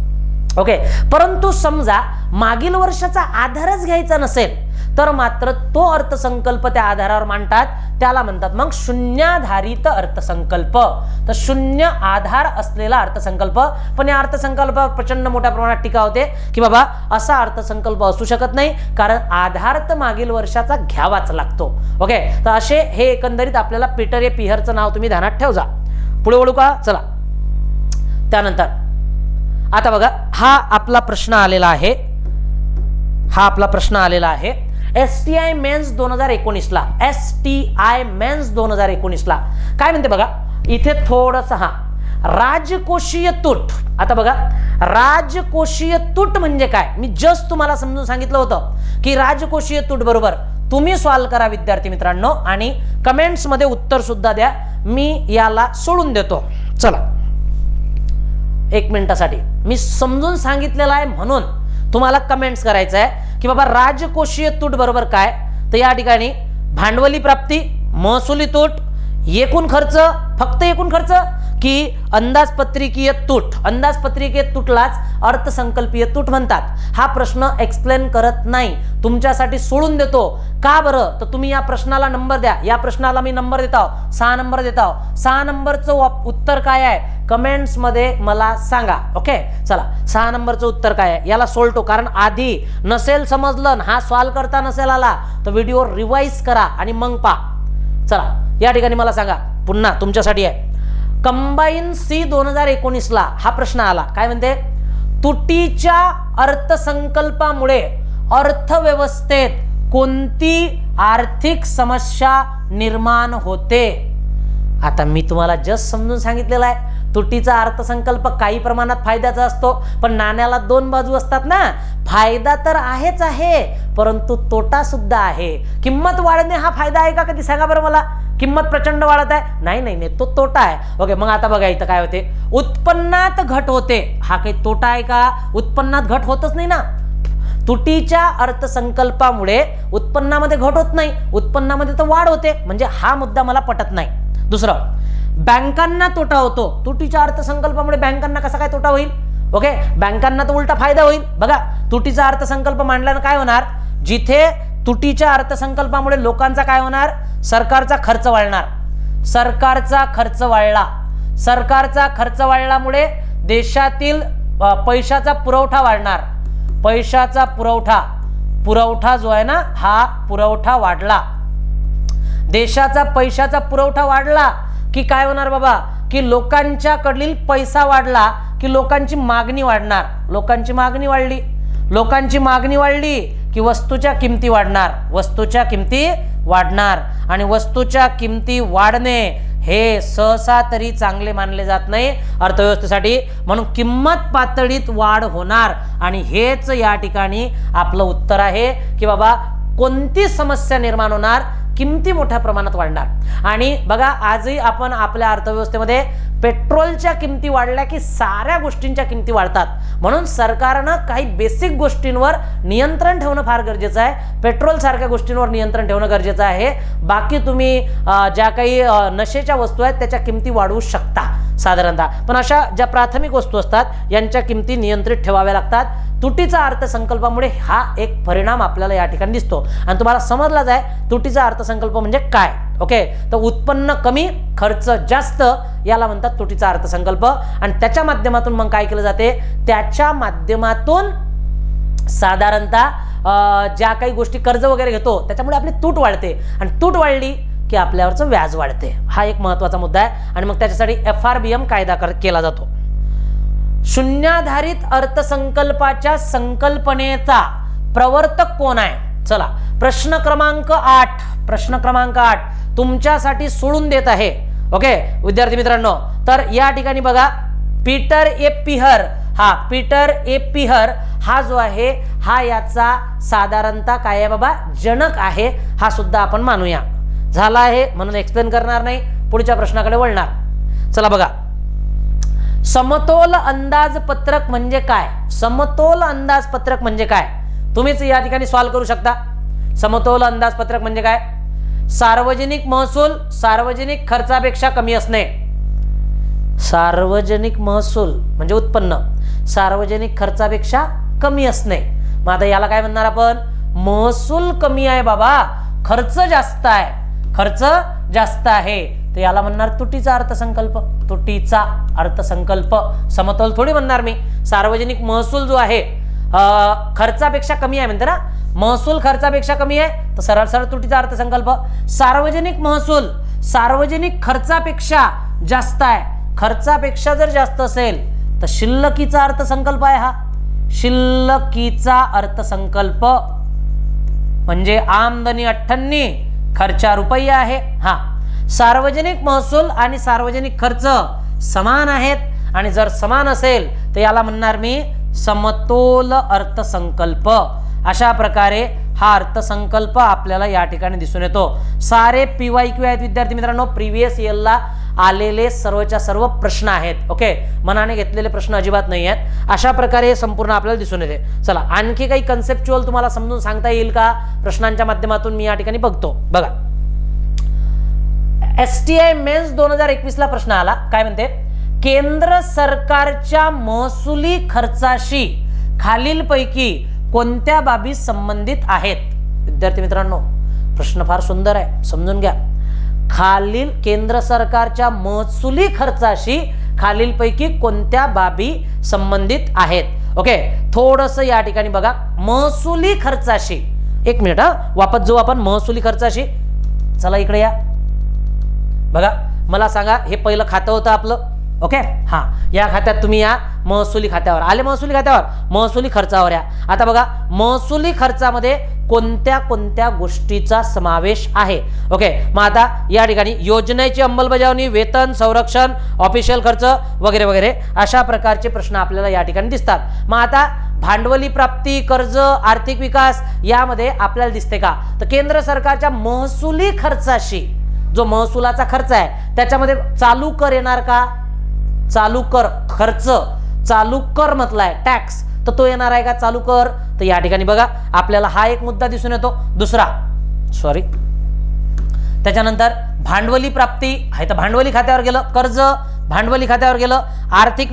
Speaker 1: ओके, परंतु समजा मागील वर्षाचा आधारच घ्यायचा नसेल तर मात्र तो अर्थसंकल्प त्या आधारावर मांडतात, त्याला म्हणतात मग शून्याधारित अर्थसंकल्प. तर शून्य आधार असलेला अर्थसंकल्प. पण या अर्थसंकल्पावर प्रचंड मोठ्या प्रमाणात टीका होते की बाबा असा अर्थसंकल्प असू शकत नाही, कारण आधार तर मागील वर्षाचा घ्यावाच लागतो. ओके, तर असे हे एकंदरीत आपल्याला पीटर ए पिहरचं नाव तुम्ही ध्यानात ठेवजा. पुढे वळू का, चला. त्यानंतर आता बघा, हा आपला प्रश्न आलेला आहे, STI मेन्स 2019 ला, STI मेन्स 2019 ला काय म्हणते बघा, इथे थोडंसं राजकोषीय तूट. आता बघा, राजकोषीय तूट म्हणजे काय, मी जस्ट तुम्हाला समजून सांगितलं होतं की राजकोषीय तूट बरोबर तुम्ही सॉल्व करा विद्यार्थी मित्रांनो, आणि कमेंट्स मध्ये उत्तर सुद्धा द्या, मी याला सोडून देतो. चला, 1 मिनिटासाठी मी समजून सांगितलेलं आहे म्हणून तुम्हाला कमेंट्स करायचं आहे की बाबा राजकोषीय तूट बरोबर काय. तर या ठिकाणी भांडवली प्राप्ती, महसुली तूट, एकूण खर्च, फक्त एकूण खर्च की अंदाजपत्रिकीय तूट. अंदाजपत्रिकीय तूटलाच अर्थसंकल्पीय तूट म्हणतात. हा प्रश्न एक्सप्लेन करत नाही, तुमच्यासाठी सोडून देतो. का बरं, तर तुम्ही या प्रश्नाला नंबर द्या. या प्रश्नाला मी नंबर देतो, 6 नंबर देतो. 6 नंबरचं उत्तर काय आहे कमेंट्स मध्ये मला सांगा. ओके, चला, 6 नंबरचं उत्तर काय आहे याला सोडतो, कारण आधी नसेल समजलं, हा सॉल्व करता नसेल आला तर व्हिडिओ रिवाइज करा आणि मग पहा. चला, या ठिकाणी मला सांगा, पुन्हा तुमच्यासाठी आहे. कंबाईन सी 2019 ला हा प्रश्न आला, काय म्हणते, तुटीच्या अर्थसंकल्पामुळे अर्थव्यवस्थेत कोणती आर्थिक समस्या निर्माण होते. आता मी तुम्हाला जस्ट समजून सांगितलेलं आहे, तुटीचा अर्थसंकल्प काही प्रमाणात फायद्याचा असतो, पण नाण्याला 2 बाजू असतात ना. फायदा तर आहेच आहे, परंतु तोटा सुद्धा आहे. किंमत वाढणे हा फायदा आहे का, कधी सांगा बरं मला. किंमत प्रचंड वाढत आहे, नाही, तो तोटा आहे. ओके, मग आता बघा इथं काय होते, उत्पन्नात घट होते, हा काही तोटा आहे का, उत्पन्नात घट होतच नाही ना. तुटीच्या अर्थसंकल्पामुळे उत्पन्नामध्ये घट होत नाही, उत्पन्नामध्ये तर वाढ होते, म्हणजे हा मुद्दा मला पटत नाही. दुसरं, बँकांना तोटा होतो. तुटीच्या अर्थसंकल्पामुळे बँकांना कसा काय तोटा होईल. ओके, बँकांना तर उलटा फायदा होईल. बघा, तुटीचा अर्थसंकल्प मांडल्यानं काय होणार, जिथे तुटीच्या अर्थसंकल्पामुळे लोकांचा काय होणार, सरकारचा खर्च वाढणार. सरकारचा खर्च वाढला, सरकारचा खर्च वाढल्यामुळे देशातील पैशाचा पुरवठा वाढणार. पैशाचा पुरवठा जो आहे ना, हा पुरवठा वाढला. देशाचा पैशाचा पुरवठा वाढला की काय होणार बाबा, की लोकांच्याकडील पैसा वाढला की लोकांची मागणी वाढणार. लोकांची मागणी वाढली, लोकांची मागणी वाढली की वस्तूच्या किमती वाढणार. वस्तूच्या किमती वाढणार, आणि वस्तूच्या किमती वाढणे हे सहसा तरी चांगले मानले जात नाही अर्थव्यवस्थेसाठी. म्हणून किंमत पातळीत वाढ होणार, आणि हेच या ठिकाणी आपलं उत्तर आहे की बाबा कोणती समस्या निर्माण होणार, किमती मोठ्या प्रमाणात वाढणार. आणि बघा, आजही आपण आपल्या अर्थव्यवस्थेमध्ये पेट्रोलच्या किमती वाढल्या की साऱ्या गोष्टींच्या किमती वाढतात. म्हणून सरकारनं काही बेसिक गोष्टींवर नियंत्रण ठेवणं फार गरजेचं आहे. पेट्रोल सारख्या गोष्टींवर नियंत्रण ठेवणं गरजेचं आहे. बाकी तुम्ही ज्या काही नशेच्या वस्तू आहेत त्याच्या किमती वाढवू शकता साधारणतः, पण अशा ज्या प्राथमिक वस्तू असतात यांच्या किमती नियंत्रित ठेवाव्या लागतात. तुटीचा अर्थसंकल्पामुळे हा एक परिणाम आपल्याला या ठिकाणी दिसतो, आणि तुम्हाला समजलाच आहे तुटीचा अर्थसंकल्प म्हणजे काय. ओके, तर उत्पन्न कमी, खर्च जास्त, याला म्हणतात तुटीचा अर्थसंकल्प. आणि त्याच्या माध्यमातून मग काय केलं जाते, त्याच्या माध्यमातून साधारणतः ज्या काही गोष्टी कर्ज वगैरे घेतो त्याच्यामुळे आपली तूट वाढते, आणि तूट वाढली की आपल्यावरचं व्याज वाढते. हा एक महत्त्वाचा मुद्दा आहे, आणि मग त्याच्यासाठी FRBM कायदा केला जातो. शून्याधारित अर्थसंकल्पाच्या संकल्पनेचा प्रवर्तक कोण आहे? चला प्रश्न क्रमांक 8 तुमच्यासाठी सोडून देत आहे. ओके विद्यार्थी मित्रांनो, तर या ठिकाणी बघा पीटर ए पिहर हा जो आहे हा याचा साधारणतः काय आहे बाबा, जनक आहे. हा सुद्धा आपण मानूया. झाला आहे म्हणून एक्सप्लेन करणार नाही, पुढच्या प्रश्नाकडे वळणार. चला बघा, समतोल अंदाजपत्रक म्हणजे काय? समतोल अंदाजपत्रक म्हणजे काय तुम्हीच या ठिकाणी सॉल्व्ह करू शकता. समतोल अंदाजपत्रक म्हणजे काय? सार्वजनिक महसूल सार्वजनिक खर्चापेक्षा कमी असणे. सार्वजनिक महसूल म्हणजे उत्पन्न सार्वजनिक खर्चापेक्षा कमी असणे. मग आता याला काय म्हणणार आपण? महसूल कमी आहे बाबा, खर्च जास्त आहे, खर्च जास्त आहे, तर याला म्हणणार तुटीचा अर्थसंकल्प. तुटीचा अर्थसंकल्प. समतोल थोडी म्हणणार मी. सार्वजनिक महसूल जो आहे खर्चापेक्षा कमी आहे म्हणते ना, महसूल खर्चापेक्षा कमी आहे तर सरळ सरळ तुटीचा अर्थसंकल्प. सार्वजनिक महसूल सार्वजनिक खर्चापेक्षा जास्त आहे, खर्चापेक्षा जर जास्त असेल तर शिल्लकीचा अर्थसंकल्प आहे. हा शिल्लकीचा अर्थसंकल्प म्हणजे आमदनी 98 खर्चा रुपया आहे. हा सार्वजनिक महसूल आणि सार्वजनिक खर्च समान आहेत आणि जर समान असेल तर याला म्हणणार मी समतोल अर्थसंकल्प. अशा प्रकारे हा अर्थसंकल्प आपल्याला या ठिकाणी दिसून येतो. सारे PYQ आहेत विद्यार्थी मित्रांनो, प्रिव्हियस इयरला आलेले सर्वच्या सर्व प्रश्न आहेत. ओके, मनाने घेतलेले प्रश्न अजिबात नाही आहेत. अशा प्रकारे संपूर्ण आपल्याला दिसून येते. चला आणखी काही कन्सेप्च्युअल तुम्हाला समजून सांगता येईल का प्रश्नांच्या माध्यमातून मी या ठिकाणी बघतो. बघा STI मेन्स 2021 ला प्रश्न आला. काय म्हणते? केंद्र सरकारच्या महसुली खर्चाशी खालीलपैकी कोणत्या बाबी संबंधित आहेत? विद्यार्थी मित्रांनो प्रश्न फार सुंदर आहे, समजून घ्या. खालील केंद्र सरकारच्या महसुली खर्चाशी खालीलपैकी कोणत्या बाबी संबंधित आहेत? ओके, थोडंसं या ठिकाणी बघा महसुली खर्चाशी. एक मिनिट वापस जाऊ आपण महसुली खर्चाशी. चला इकडे या. बघा मला सांगा, हे पहिलं खातं होतं आपलं. ओके, हा या खात्यात तुम्ही या महसुली खात्यावर आले. महसुली खात्यावर महसुली खर्चावर या. आता बघा महसुली खर्चामध्ये कोणत्या कोणत्या गोष्टीचा समावेश आहे? ओके, मग आता या ठिकाणी योजनेची अंमलबजावणी, वेतन, संरक्षण, ऑफिशियल खर्च वगैरे वगैरे अशा प्रकारचे प्रश्न आपल्याला या ठिकाणी दिसतात. मग आता भांडवली प्राप्ती, कर्ज, आर्थिक विकास यामध्ये आपल्याला दिसते का? तर केंद्र सरकारच्या महसुली खर्चाशी जो महसुलाचा खर्च आहे त्याच्यामध्ये चालू कर येणार का? चालू कर खर्च, चालू कर म्हटलाय टॅक्स, तर तो येणार आहे का चालू कर? तर या ठिकाणी बघा आपल्याला हा एक मुद्दा दिसून येतो. दुसरा त्याच्यानंतर भांडवली प्राप्ती आहे तर भांडवली खात्यावर गेलं, कर्ज भांडवली खात्यावर गेलं, आर्थिक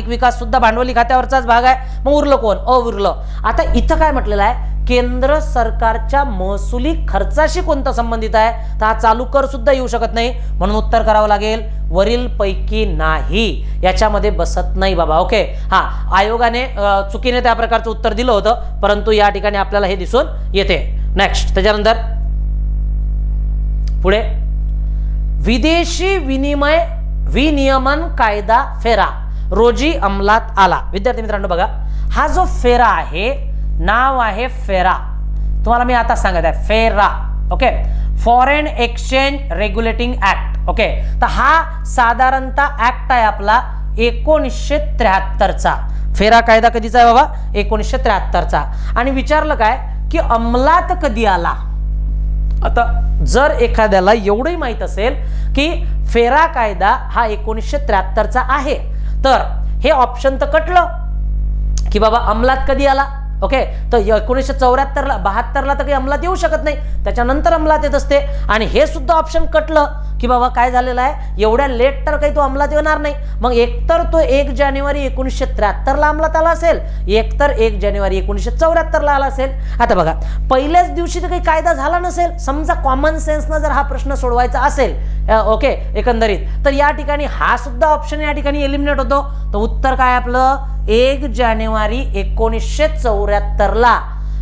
Speaker 1: विकास सुद्धा भांडवली खात्यावरचाच भाग आहे. मग उरलं कोण? उरलं. आता इथं काय म्हटलेलं आहे? केंद्र सरकारच्या महसुली खर्चाशी कोणता संबंधित आहे? तर हा चालू कर सुद्धा येऊ शकत नाही, म्हणून उत्तर करावं लागेल वरील पैकी नाही, याच्यामध्ये बसत नाही बाबा. ओके, हा आयोगाने चुकीने त्या प्रकारचं उत्तर दिलं होतं, परंतु या ठिकाणी आपल्याला हे दिसून येते. नेक्स्ट त्याच्यानंतर पुढे विदेशी विनियमन कायदा फेरा रोजी अंमलात आला. विद्यार्थी मित्रांनो बघा हा जो फेरा आहे, नाव आहे फेरा. तुम्हाला मी आता सांगत आहे फेरा. Okay, foreign exchange regulating act. Okay, तर हा साधारणतः ऍक्ट आहे आपला 1973चा. फेरा कायदा कधीचा आहे बाबा? 1973चा. आणि विचारलं काय की अंमलात कधी आला? आता जर एखाद्याला एवढंही माहित असेल की फेरा कायदा हा 1973चा आहे, तर हे ऑप्शन तर कटलं की बाबा अंमलात कधी आला. ओके, तर 1974ला 72ला तर काही अंमलात येऊ शकत नाही, त्याच्यानंतर अंमलात येत असते. आणि हे सुद्धा ऑप्शन कटलं की बाबा काय झालेलं आहे, एवढ्या लेट तर काही तो अंमलात येणार नाही. मग एकतर तो 1 जानेवारी 1973ला अंमलात आला असेल, एकतर 1 जानेवारी 1974ला आला असेल. आता बघा पहिल्याच दिवशी तर काही कायदा झाला नसेल, समजा कॉमन सेन्सनं जर हा प्रश्न सोडवायचा असेल ओके एकंदरीत, तर या ठिकाणी हा सुद्धा ऑप्शन या ठिकाणी एलिमिनेट होतो. तर उत्तर काय आपलं 1 जानेवारी 1974ला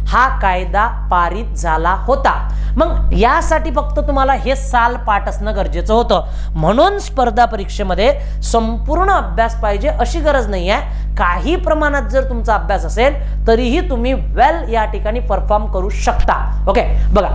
Speaker 1: हा कायदा पारित झाला होता। मग यासाठी फक्त तुम्हाला हे साल पाठ असणं गरजेचं होतं। म्हणून स्पर्धा परीक्षेमध्ये संपूर्ण अभ्यास पाहिजे अशी गरज नाही आहे। काही प्रमाणात जर तुमचा अभ्यास असेल तरीही तुम्ही वेल या ठिकाणी परफॉर्म करू शकता। ओके, बघा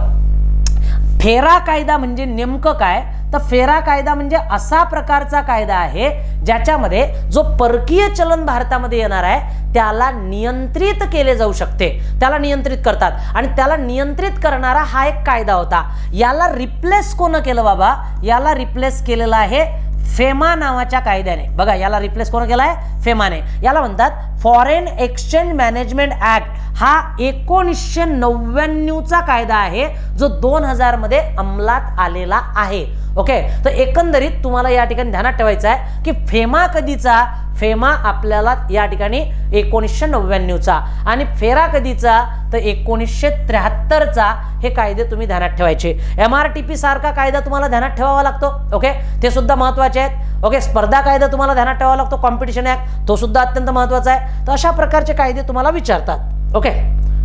Speaker 1: फेरा कायदा म्हणजे नेमकं काय, तर फेरा कायदा म्हणजे असा प्रकारचा कायदा आहे ज्याच्यामध्ये जो परकीय चलन भारतामध्ये येणार आहे त्याला नियंत्रित केले जाऊ शकते, त्याला नियंत्रित करतात आणि त्याला नियंत्रित करणारा हा एक कायदा होता। याला रिप्लेस कोण केलं बाबा, याला रिप्लेस केलेला आहे फेमा नावाच्या कायद्याने। बघा याला रिप्लेस कोण केलाय, फेमाने। याला म्हणतात फॉरेन एक्सचेंज मॅनेजमेंट ऍक्ट। हा 1999 चा कायदा आहे जो 2000 मध्ये अंमलात आलेला आहे। ओके, तर एकंदरीत तुम्हाला या ठिकाणी ध्यानात ठेवायचं आहे की फेमा कधीचा, फेमा आपल्याला या ठिकाणी 1999 चा आणि फेरा कधीचा तर 1973 चा। हे कायदे तुम्ही ध्यानात ठेवायचे। MRTP सारखा कायदा तुम्हाला ध्यानात ठेवावा लागतो। ओके, ते सुद्धा महत्त्वाचे आहेत। ओके, स्पर्धा कायदा तुम्हाला ध्यानात ठेवावा लागतो, कॉम्पिटिशन ऍक्ट तो सुद्धा अत्यंत महत्त्वाचा आहे। तर अशा प्रकारचे कायदे तुम्हाला विचारतात। ओके,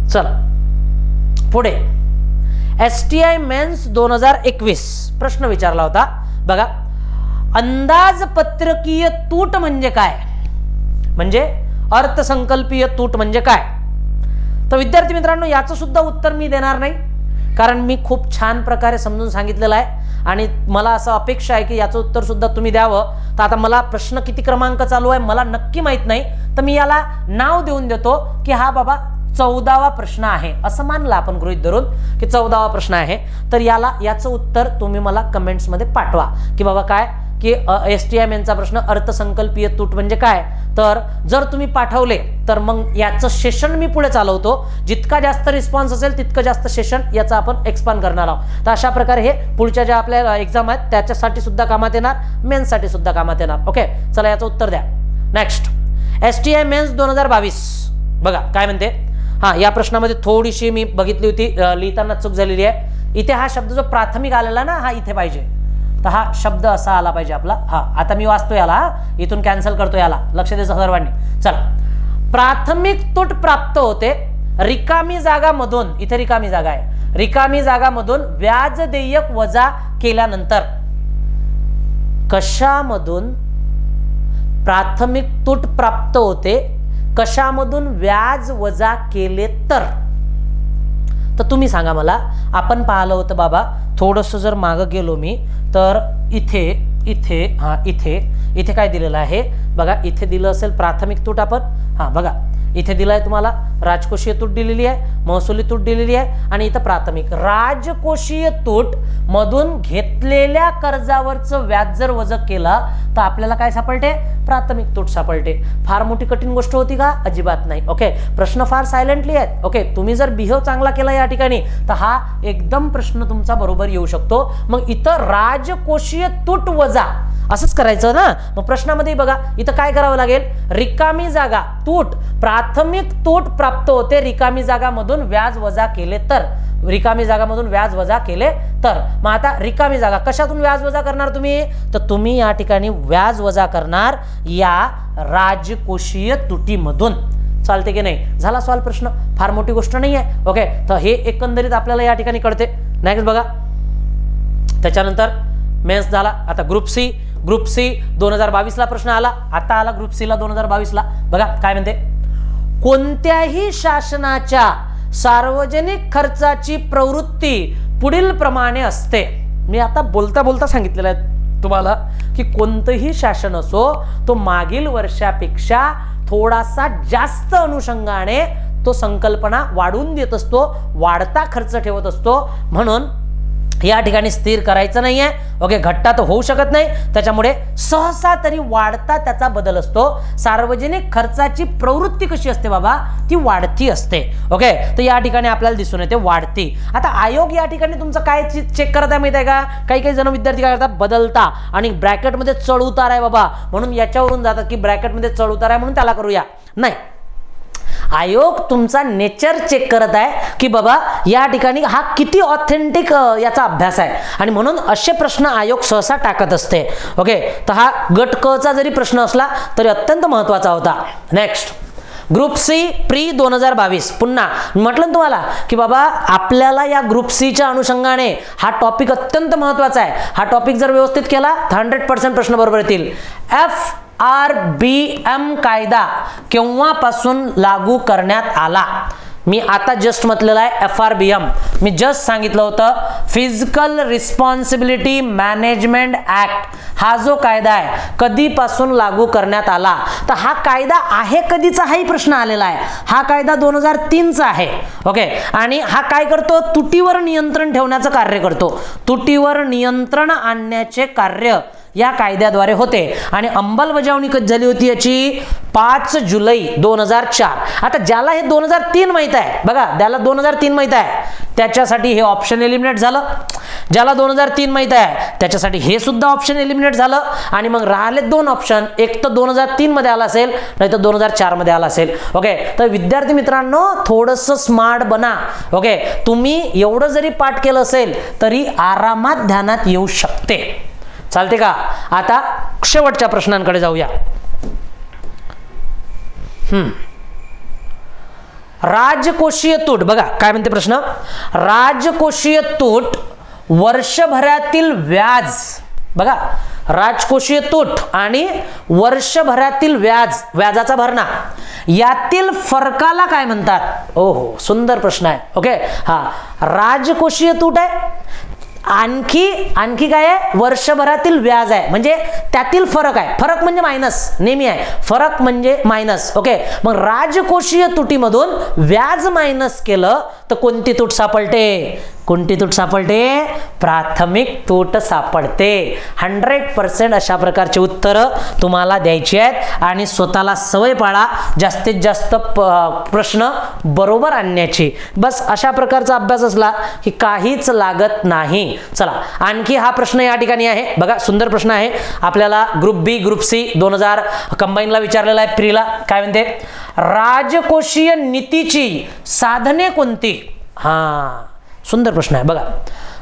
Speaker 1: चला पुढे STI मेन्स 2021 प्रश्न विचारला होता। बघा अंदाजपत्रकीय तूट म्हणजे काय, म्हणजे अर्थसंकल्पीय तूट म्हणजे काय। तर विद्यार्थी मित्रांनो याचं सुद्धा उत्तर मी देणार नाही, कारण मी खूप छान प्रकारे समजून सांगितलेलं आहे आणि मला असं अपेक्षा आहे की याचं उत्तर सुद्धा तुम्ही द्यावं। तर आता मला प्रश्न किती क्रमांक चालू आहे मला नक्की माहित नाही, तर मी याला नाव देऊन देतो की हा बाबा 14वा प्रश्न आहे असं मानला आपण गृहीत धरून की 14वा प्रश्न आहे। तर याचं उत्तर तुम्ही मला कमेंट्स मध्ये पाठवा की बाबा काय की STI मेन्सचा प्रश्न अर्थसंकल्पीय तूट म्हणजे काय। तर जर तुम्ही पाठवले तर मग याचं सेशन मी पुढे चालवतो, जितका जास्त रिस्पॉन्स असेल तितकं जास्त सेशन याचा आपण एक्सपांड करणार आहोत। तर अशा प्रकारे हे पुढच्या ज्या आपल्या एक्झाम आहेत त्याच्यासाठी सुद्धा कामात येणार, मेन्ससाठी सुद्धा कामात येणार। ओके, चला याचं उत्तर द्या। नेक्स्ट STI मेन्स 2022 बघा काय म्हणते। हा या प्रश्नामध्ये थोडीशी मी बघितली होती, लिहिताना चूक झालेली आहे। इथे हा शब्द जो प्राथमिक आलेला ना हा इथे पाहिजे, तर हा शब्द असा आला पाहिजे आपला। हा आता मी वाचतो याला, इथून कॅन्सल करतो याला, लक्ष द्यायचं सर्वांनी। चला, प्राथमिक तूट प्राप्त होते रिकामी जागामधून, इथे रिकामी जागा आहे, रिकामी जागामधून व्याज देयक वजा केल्यानंतर। कशामधून प्राथमिक तूट प्राप्त होते, कशामधून व्याज वजा केले तर तुम्ही सांगा मला। आपण पाहिलं होतं बाबा थोडंसं जर मागं गेलो मी तर इथे इथे हा इथे काय दिलेलं आहे बघा, इथे दिलं असेल प्राथमिक तूट आपण, हा बघा इथे दिलाय तुम्हाला राजकोषीय तूट दिलेली आहे, महसुली तूट दिलेली आहे आणि इथं प्राथमिक। राजकोषीय तूट मधून घेतलेल्या कर्जावरचं व्याज जर वजा केलं तर आपल्याला काय सापडते, प्राथमिक तूट सापडते। फार मोठी कठीण गोष्ट होती का, अजिबात नाही। ओके, प्रश्न फार सायलेंटली आहेत। ओके, तुम्ही जर बिहेव चांगला केला या ठिकाणी तर हा एकदम प्रश्न तुमचा बरोबर येऊ शकतो। मग इथं राजकोषीय तूट वजा असंच करायचं ना। मग प्रश्नामध्ये बघा इथं काय करावं लागेल, रिकामी जागा तूट, प्राथमिक तूट प्राप्त होते रिकामी जागामधून व्याज वजा केले तर, रिकामी जागामधून व्याज वजा केले तर। मग आता रिकामी जागा कशातून व्याज वजा करणार तुम्ही, तर तुम्ही या ठिकाणी व्याज वजा करणार या राजकोषीय तुटीमधून। चालते की नाही, झाला सॉल्व प्रश्न, फार मोठी गोष्ट नाही आहे। ओके, तर हे एकंदरीत आपल्याला या ठिकाणी कळते। नेक्स्ट बघा, त्याच्यानंतर मेन्स झाला, आता ग्रुप सी 2022 ला प्रश्न आला, आता आला ग्रुप सी ला 2022 ला। बघा काय म्हणते, कोणत्याही शासनाच्या सार्वजनिक खर्चाची प्रवृत्ती पुढील प्रमाणे असते। मी आता बोलता बोलता सांगितलेलं आहे तुम्हाला की कोणतंही शासन असो तो मागील वर्षापेक्षा थोडासा जास्त अनुषंगाने तो संकल्पना वाढवून देत असतो, वाढता खर्च ठेवत असतो। म्हणून या ठिकाणी स्थिर करायचं नाहीये। ओके, घट्टा तर होऊ शकत नाही, त्याच्यामुळे सहसा तरी वाढता त्याचा बदल असतो। सार्वजनिक खर्चाची प्रवृत्ती कशी असते बाबा, ती वाढती असते। ओके, तर या ठिकाणी आपल्याला दिसून येते वाढती। आता आयोग या ठिकाणी तुमचं काय चेक करत आहे माहिती आहे का, काही जण विद्यार्थी काय करतात, बदलता आणि ब्रॅकेटमध्ये चढ उतार आहे बाबा म्हणून याच्यावरून जातात की ब्रॅकेटमध्ये चढ उतार आहे म्हणून त्याला करूया, नाही। आयोग तुमचा नेचर चेक करत आहे की बाबा या ठिकाणी हा किती ऑथेंटिक याचा अभ्यास आहे आणि म्हणून असे प्रश्न आयोग सहसा टाकत असते। ओके, तर हा गट क चा जरी प्रश्न असला तरी अत्यंत महत्त्वाचा होता। Next group C pre 2022. पुन्हा म्हटलं ना तुम्हाला की बाबा आपल्याला या ग्रुप सीच्या अनुषंगाने हा टॉपिक अत्यंत महत्त्वाचा आहे. हा टॉपिक जर व्यवस्थित केला तर 100% प्रश्न बरोबर येतील. FRBM कायदा केव्हापासून लागू करण्यात आला? मी आता जस्ट म्हटलेलं आहे FRBM. मी जस्ट सांगितलं होतं फिजिकल रिस्पॉन्सिबिलिटी मॅनेजमेंट ऍक्ट. हा जो कायदा आहे कधीपासून लागू करण्यात आला? तर हा कायदा आहे कधीचा हाही प्रश्न आलेला आहे. हा कायदा 2003चा आहे. ओके. आणि हा काय करतो? तुटीवर नियंत्रण ठेवण्याचं कार्य करतो. तुटीवर नियंत्रण आणण्याचे कार्य या कायद्याद्वारे होते. आणि अंमलबजावणी कधी झाली होती याची? 5 जुलै 2004. आता ज्याला हे 2003 माहित आहे बघा, ज्याला 2003 माहित आहे त्याच्यासाठी हे ऑप्शन एलिमिनेट झालं. ज्याला 2003 माहित आहे त्याच्यासाठी हे सुद्धा ऑप्शन एलिमिनेट झालं. आणि मग राहिले 2 ऑप्शन, एक तर 2003 मध्ये आला असेल नाही तर 2004 मध्ये आला असेल. ओके. तर विद्यार्थी मित्रांनो थोडंसं स्मार्ट बना. ओके. तुम्ही एवढं जरी पाठ केलं असेल तरी आरामात ध्यानात येऊ शकते. चालते का? आता शेवटच्या प्रश्नांकडे जाऊया. राजकोषीय तूट बघा काय म्हणते प्रश्न. राजकोषीय तूट वर्षभरातील व्याज बघा, राजकोषीय तूट आणि वर्षभरातील व्याजाचा भरणा यातील फरकाला काय म्हणतात? ओहो सुंदर प्रश्न आहे. ओके. हा राजकोषीय तूट आहे, आणखी काय आहे? वर्षभरातील व्याज आहे, म्हणजे त्यातील फरक आहे. फरक म्हणजे मायनस नेहमी आहे, फरक म्हणजे मायनस. ओके. मग राजकोषीय तुटीमधून व्याज मायनस केलं तर कोणती तूट सापडते? कोणती तूट सापडते? प्राथमिक तूट सापडते. 100% अशा प्रकारचे उत्तर तुम्हाला द्यायची आहेत आणि स्वतःला सवय पाळा जास्तीत जास्त प्रश्न बरोबर आणण्याची. बस अशा प्रकारचा अभ्यास असला की काहीच लागत नाही. चला आणखी हा प्रश्न या ठिकाणी आहे बघा, सुंदर प्रश्न आहे. आपल्याला ग्रुप बी ग्रुप सी 2000 कंबाईनला विचारलेला आहे. प्रीला काय म्हणते? राजकोषीय नीतीची साधने कोणती? हा सुंदर प्रश्न आहे बघा.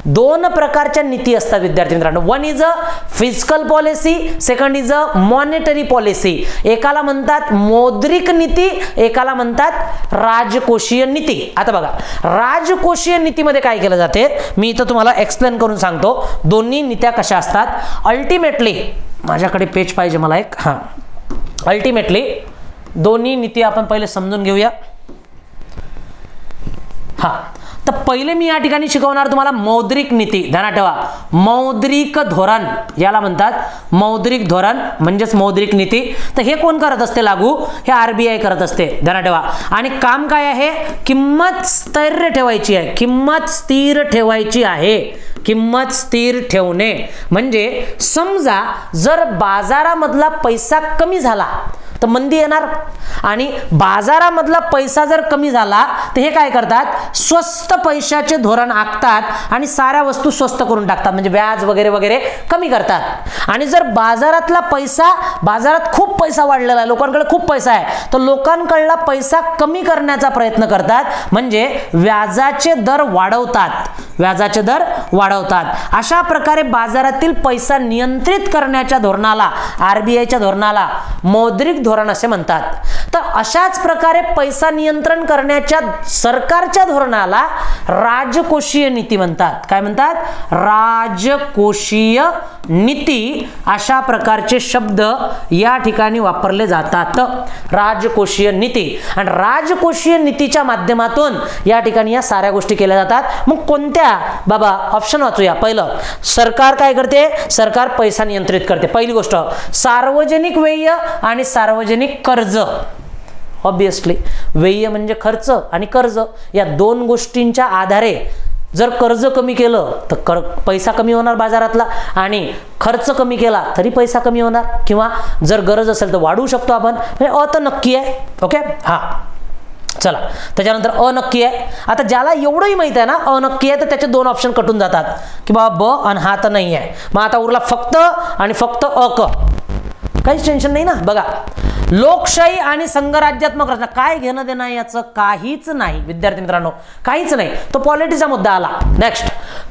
Speaker 1: 2 प्रकारच्या नीती असतात विद्यार्थी मित्रांनो. One is a physical policy, second is a monetary policy. एकाला म्हणतात मौद्रिक नीती, एकाला म्हणतात राजकोषीय नीती. आता बघा राजकोषीय नीतीमध्ये काय केलं जाते मी इथं तुम्हाला एक्सप्लेन करून सांगतो. दोन्ही नीत्या कशा असतात. अल्टिमेटली माझ्याकडे पेज पाहिजे मला एक. हा अल्टिमेटली दोन्ही नीती आपण पहिले समजून घेऊया. हा तर पहिले मी या ठिकाणी शिकवणार तुम्हाला मौद्रिक नीती. ध्यानात ठेवा मौद्रिक धोरण याला म्हणतात. मौद्रिक धोरण म्हणजेच मौद्रिक नीती. तर हे कोण करत असते लागू? हे RBI करत असते. ध्यानात ठेवा. आणि काम काय आहे? किंमत स्थैर्य ठेवायची आहे. किंमत स्थिर ठेवायची आहे. किंमत स्थिर ठेवणे म्हणजे समजा जर बाजारामधला पैसा कमी झाला तर मंदी येणार आणि बाजारामधला पैसा जर कमी झाला तर हे काय करतात? स्वस्त पैशाचे धोरण आखतात आणि साऱ्या वस्तू स्वस्त करून टाकतात, म्हणजे व्याज वगैरे वगैरे कमी करतात. आणि जर बाजारातला पैसा, बाजारात खूप पैसा वाढलेला आहे, लोकांकडे खूप पैसा आहे, तर लोकांकडला पैसा कमी करण्याचा प्रयत्न करतात, म्हणजे व्याजाचे दर वाढवतात. व्याजाचे दर वाढवतात. अशा प्रकारे बाजारातील पैसा नियंत्रित करण्याच्या धोरणाला, RBIच्या धोरणाला मौद्रिक धोरण असे म्हणतात. तर अशाच प्रकारे पैसा नियंत्रण करण्याच्या सरकारच्या धोरणाला राजकोषीय नीती म्हणतात. काय म्हणतात? राजकोषीय नीती. अशा प्रकारचे शब्द या ठिकाणी वापरले जातात. राजकोषीय नीती. आणि राजकोषीय नीतीच्या माध्यमातून या ठिकाणी या साऱ्या गोष्टी केल्या जातात. मग कोणत्या बाबा? ऑप्शन वाचूया. पहिलं सरकार काय करते? सरकार पैसा नियंत्रित करते. पहिली गोष्ट सार्वजनिक व्यय आणि सार्वजनिक कर्ज. ऑब्वियसली व्यय म्हणजे खर्च आणि कर्ज, या 2 गोष्टींच्या आधारे जर कर्ज कमी केलं तर पैसा कमी होणार बाजारातला, आणि खर्च कमी केला तरी पैसा कमी होणार, किंवा जर गरज असेल तर वाढवू शकतो आपण. अ तर नक्की आहे. ओके. हा चला त्याच्यानंतर अनक्की आहे. आता ज्याला एवढंही माहित आहे ना अनक्की आहे तर त्याचे 2 ऑप्शन कटून जातात की बाबा ब आणि हा तर नाही आहे. मग आता उरला फक्त आणि फक्त अक. काहीच टेन्शन नाही ना. बघा लोकशाही आणि संघराज्यात्मक रचना काय घेणं देणं याचं काहीच नाही विद्यार्थी मित्रांनो, काहीच नाही. तो पॉलिटिक्सचा मुद्दा आला. नेक्स्ट,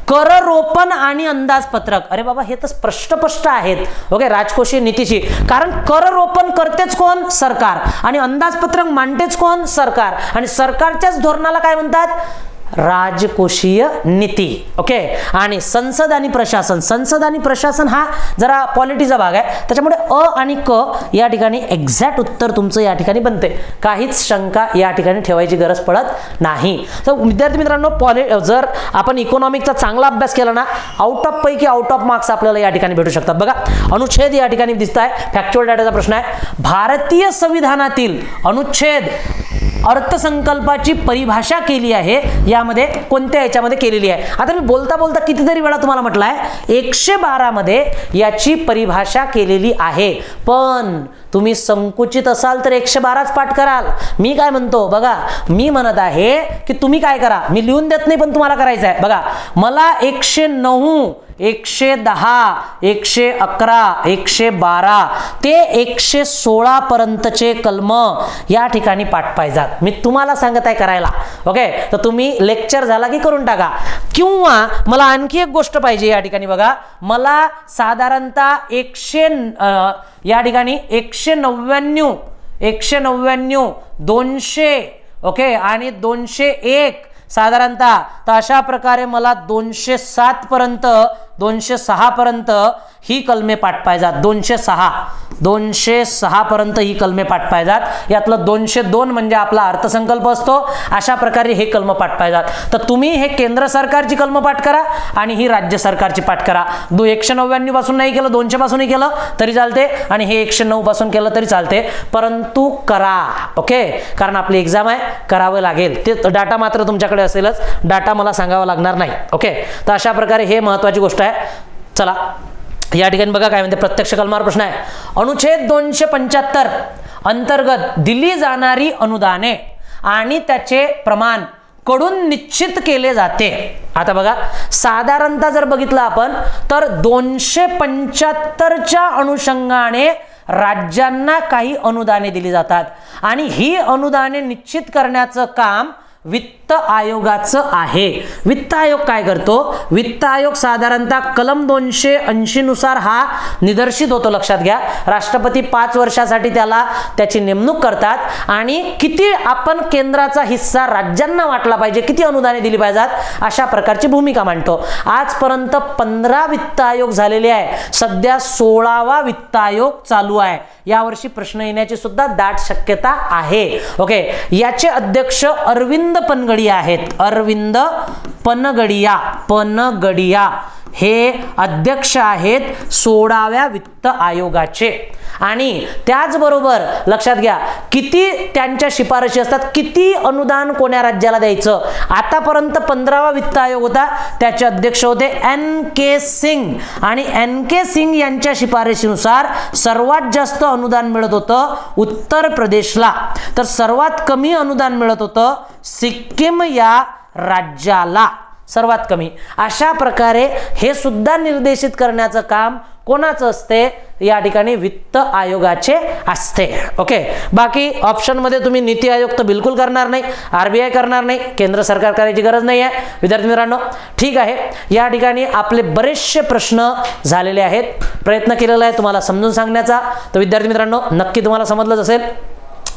Speaker 1: कररोपण आणि अंदाजपत्रक. अरे बाबा हे तर स्पष्ट आहेत. ओके, राजकोषीय नीतीची. कारण कररोपण करतेच कोण? सरकार. आणि अंदाजपत्रक मांडतेच कोण? सरकार. आणि सरकारच्याच धोरणाला काय म्हणतात? राजकोषीय नीती. ओके, आणि संसद आणि प्रशासन. संसद आणि प्रशासन हा जरा पॉलिटिक्सचा भाग आहे, त्याच्यामुळे अ आणि क या ठिकाणी एक्झॅक्ट उत्तर तुमचं या ठिकाणी बनते. काहीच शंका या ठिकाणी ठेवायची गरज पडत नाही. तर विद्यार्थी मित्रांनो, जर आपण इकॉनॉमिकचा चांगला अभ्यास केला ना, आउट ऑफ मार्क्स आपल्याला या ठिकाणी भेटू शकतात. बघा, अनुच्छेद या ठिकाणी दिसत आहे. फॅक्च्युअल डाटाचा प्रश्न आहे. भारतीय संविधानातील अनुच्छेद अर्थसंकल्पाची परिभाषा केली आहे, यामध्ये कोणत्या याच्यामध्ये केलेली आहे? आता मी बोलता बोलता कितीतरी वेळा तुम्हाला म्हटलंय 112 मध्ये याची परिभाषा केलेली आहे. पण तुम्ही संकुचित असाल तर 112च पाठ कराल. मी काय म्हणतो बघा, मी म्हणत आहे की तुम्ही काय करा, मी लिहून देत नाही पण तुम्हाला करायचं आहे. बघा, मला 109, 110, 111, 112 ते 116 पर्यंतचे कलम या ठिकाणी पाठ पाहिजेत. मी तुम्हाला सांगत आहे करायला. ओके, तर तुम्ही लेक्चर झाला की करून टाका. किंवा मला आणखी एक गोष्ट पाहिजे या ठिकाणी. बघा, मला साधारणतः 199, 200 ओके आणि 201 साधारणतः. तर अशा प्रकारे मला 207 पर्यंत, 206 पर्यंत ही कलमे पाठ पाहिजेत. 206 पर्यंत ही कलमे पाठ पाहिजेत. यातलं 202 म्हणजे आपला अर्थसंकल्प असतो. अशा प्रकारे हे कलम पाठ पाहिजेत. तर तुम्ही हे केंद्र सरकारची कलम पाठ करा आणि ही राज्य सरकारची पाठ करा. 199 पासून नाही केलं, 200 पासूनही केलं तरी चालते आणि हे 109 पासून केलं तरी चालते, परंतु करा. ओके, कारण आपली एक्झाम आहे, करावं लागेल. ते डाटा मात्र तुमच्याकडे असेलच, डाटा मला सांगावा लागणार नाही. ओके, तर अशा प्रकारे हे महत्वाची गोष्ट आहे. चला या ठिकाणी बघा काय म्हणते. प्रत्यक्ष कलमावर प्रश्न आहे. अनुच्छेद 275 अंतर्गत दिली जाणारी अनुदाने आणि त्याचे प्रमाण कडून निश्चित केले जाते. आता बघा, साधारणतः जर बघितलं आपण तर 275च्या अनुषंगाने राज्यांना काही अनुदाने दिली जातात आणि ही अनुदाने निश्चित करण्याचं काम वित्त आयोगाचं आहे. वित्त आयोग काय करतो? वित्त आयोग साधारणतः कलम 280 नुसार हा निदर्शित होतो. लक्षात घ्या, राष्ट्रपती 5 वर्षासाठी त्याची नेमणूक करतात आणि किती आपण केंद्राचा हिस्सा राज्यांना वाटला पाहिजे, किती अनुदाने दिली पाहिजेत, अशा प्रकारची भूमिका मांडतो. आजपर्यंत 15 वित्त आयोग झालेले आहे. सध्या 16वा वित्त आयोग चालू आहे. यावर्षी प्रश्न येण्याची सुद्धा दाट शक्यता आहे. ओके, याचे अध्यक्ष अरविंद पनगडिया आहेत. अरविंद पनगडिया हे अध्यक्ष आहेत 16व्या वित्त आयोगाचे. आणि त्याचबरोबर लक्षात घ्या, किती त्यांच्या शिफारशी असतात, किती अनुदान कोण्या राज्याला द्यायचं. आतापर्यंत 15वा वित्त आयोग होता, त्याचे अध्यक्ष होते NK सिंग आणि NK सिंग यांच्या शिफारशीनुसार सर्वात जास्त अनुदान मिळत होतं उत्तर प्रदेशला, तर सर्वात कमी अनुदान मिळत होतं सिक्कीम या राज्याला, सर्वात कमी. अशा प्रकारे हे सुद्धा निर्देशित करण्याचं काम कोणाचं असते? या ठिकाणी वित्त आयोगाचे असते. ओके, बाकी ऑप्शन मध्ये तुम्ही नीती आयोग तर बिलकुल करणार नाही, RBI करणार नाही, केंद्र सरकार करायची गरज नाही आहे. विद्यार्थी मित्रांनो, ठीक आहे, या ठिकाणी आपले बरेचसे प्रश्न झालेले आहेत. प्रयत्न केलेला आहे तुम्हाला समजून सांगण्याचा. तर विद्यार्थी मित्रांनो, नक्की तुम्हाला समजलंच असेल.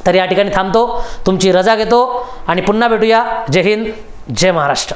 Speaker 1: तर या ठिकाणी थांबतो, तुमची रजा घेतो आणि पुन्हा भेटूया. जय हिंद, जय महाराष्ट्र.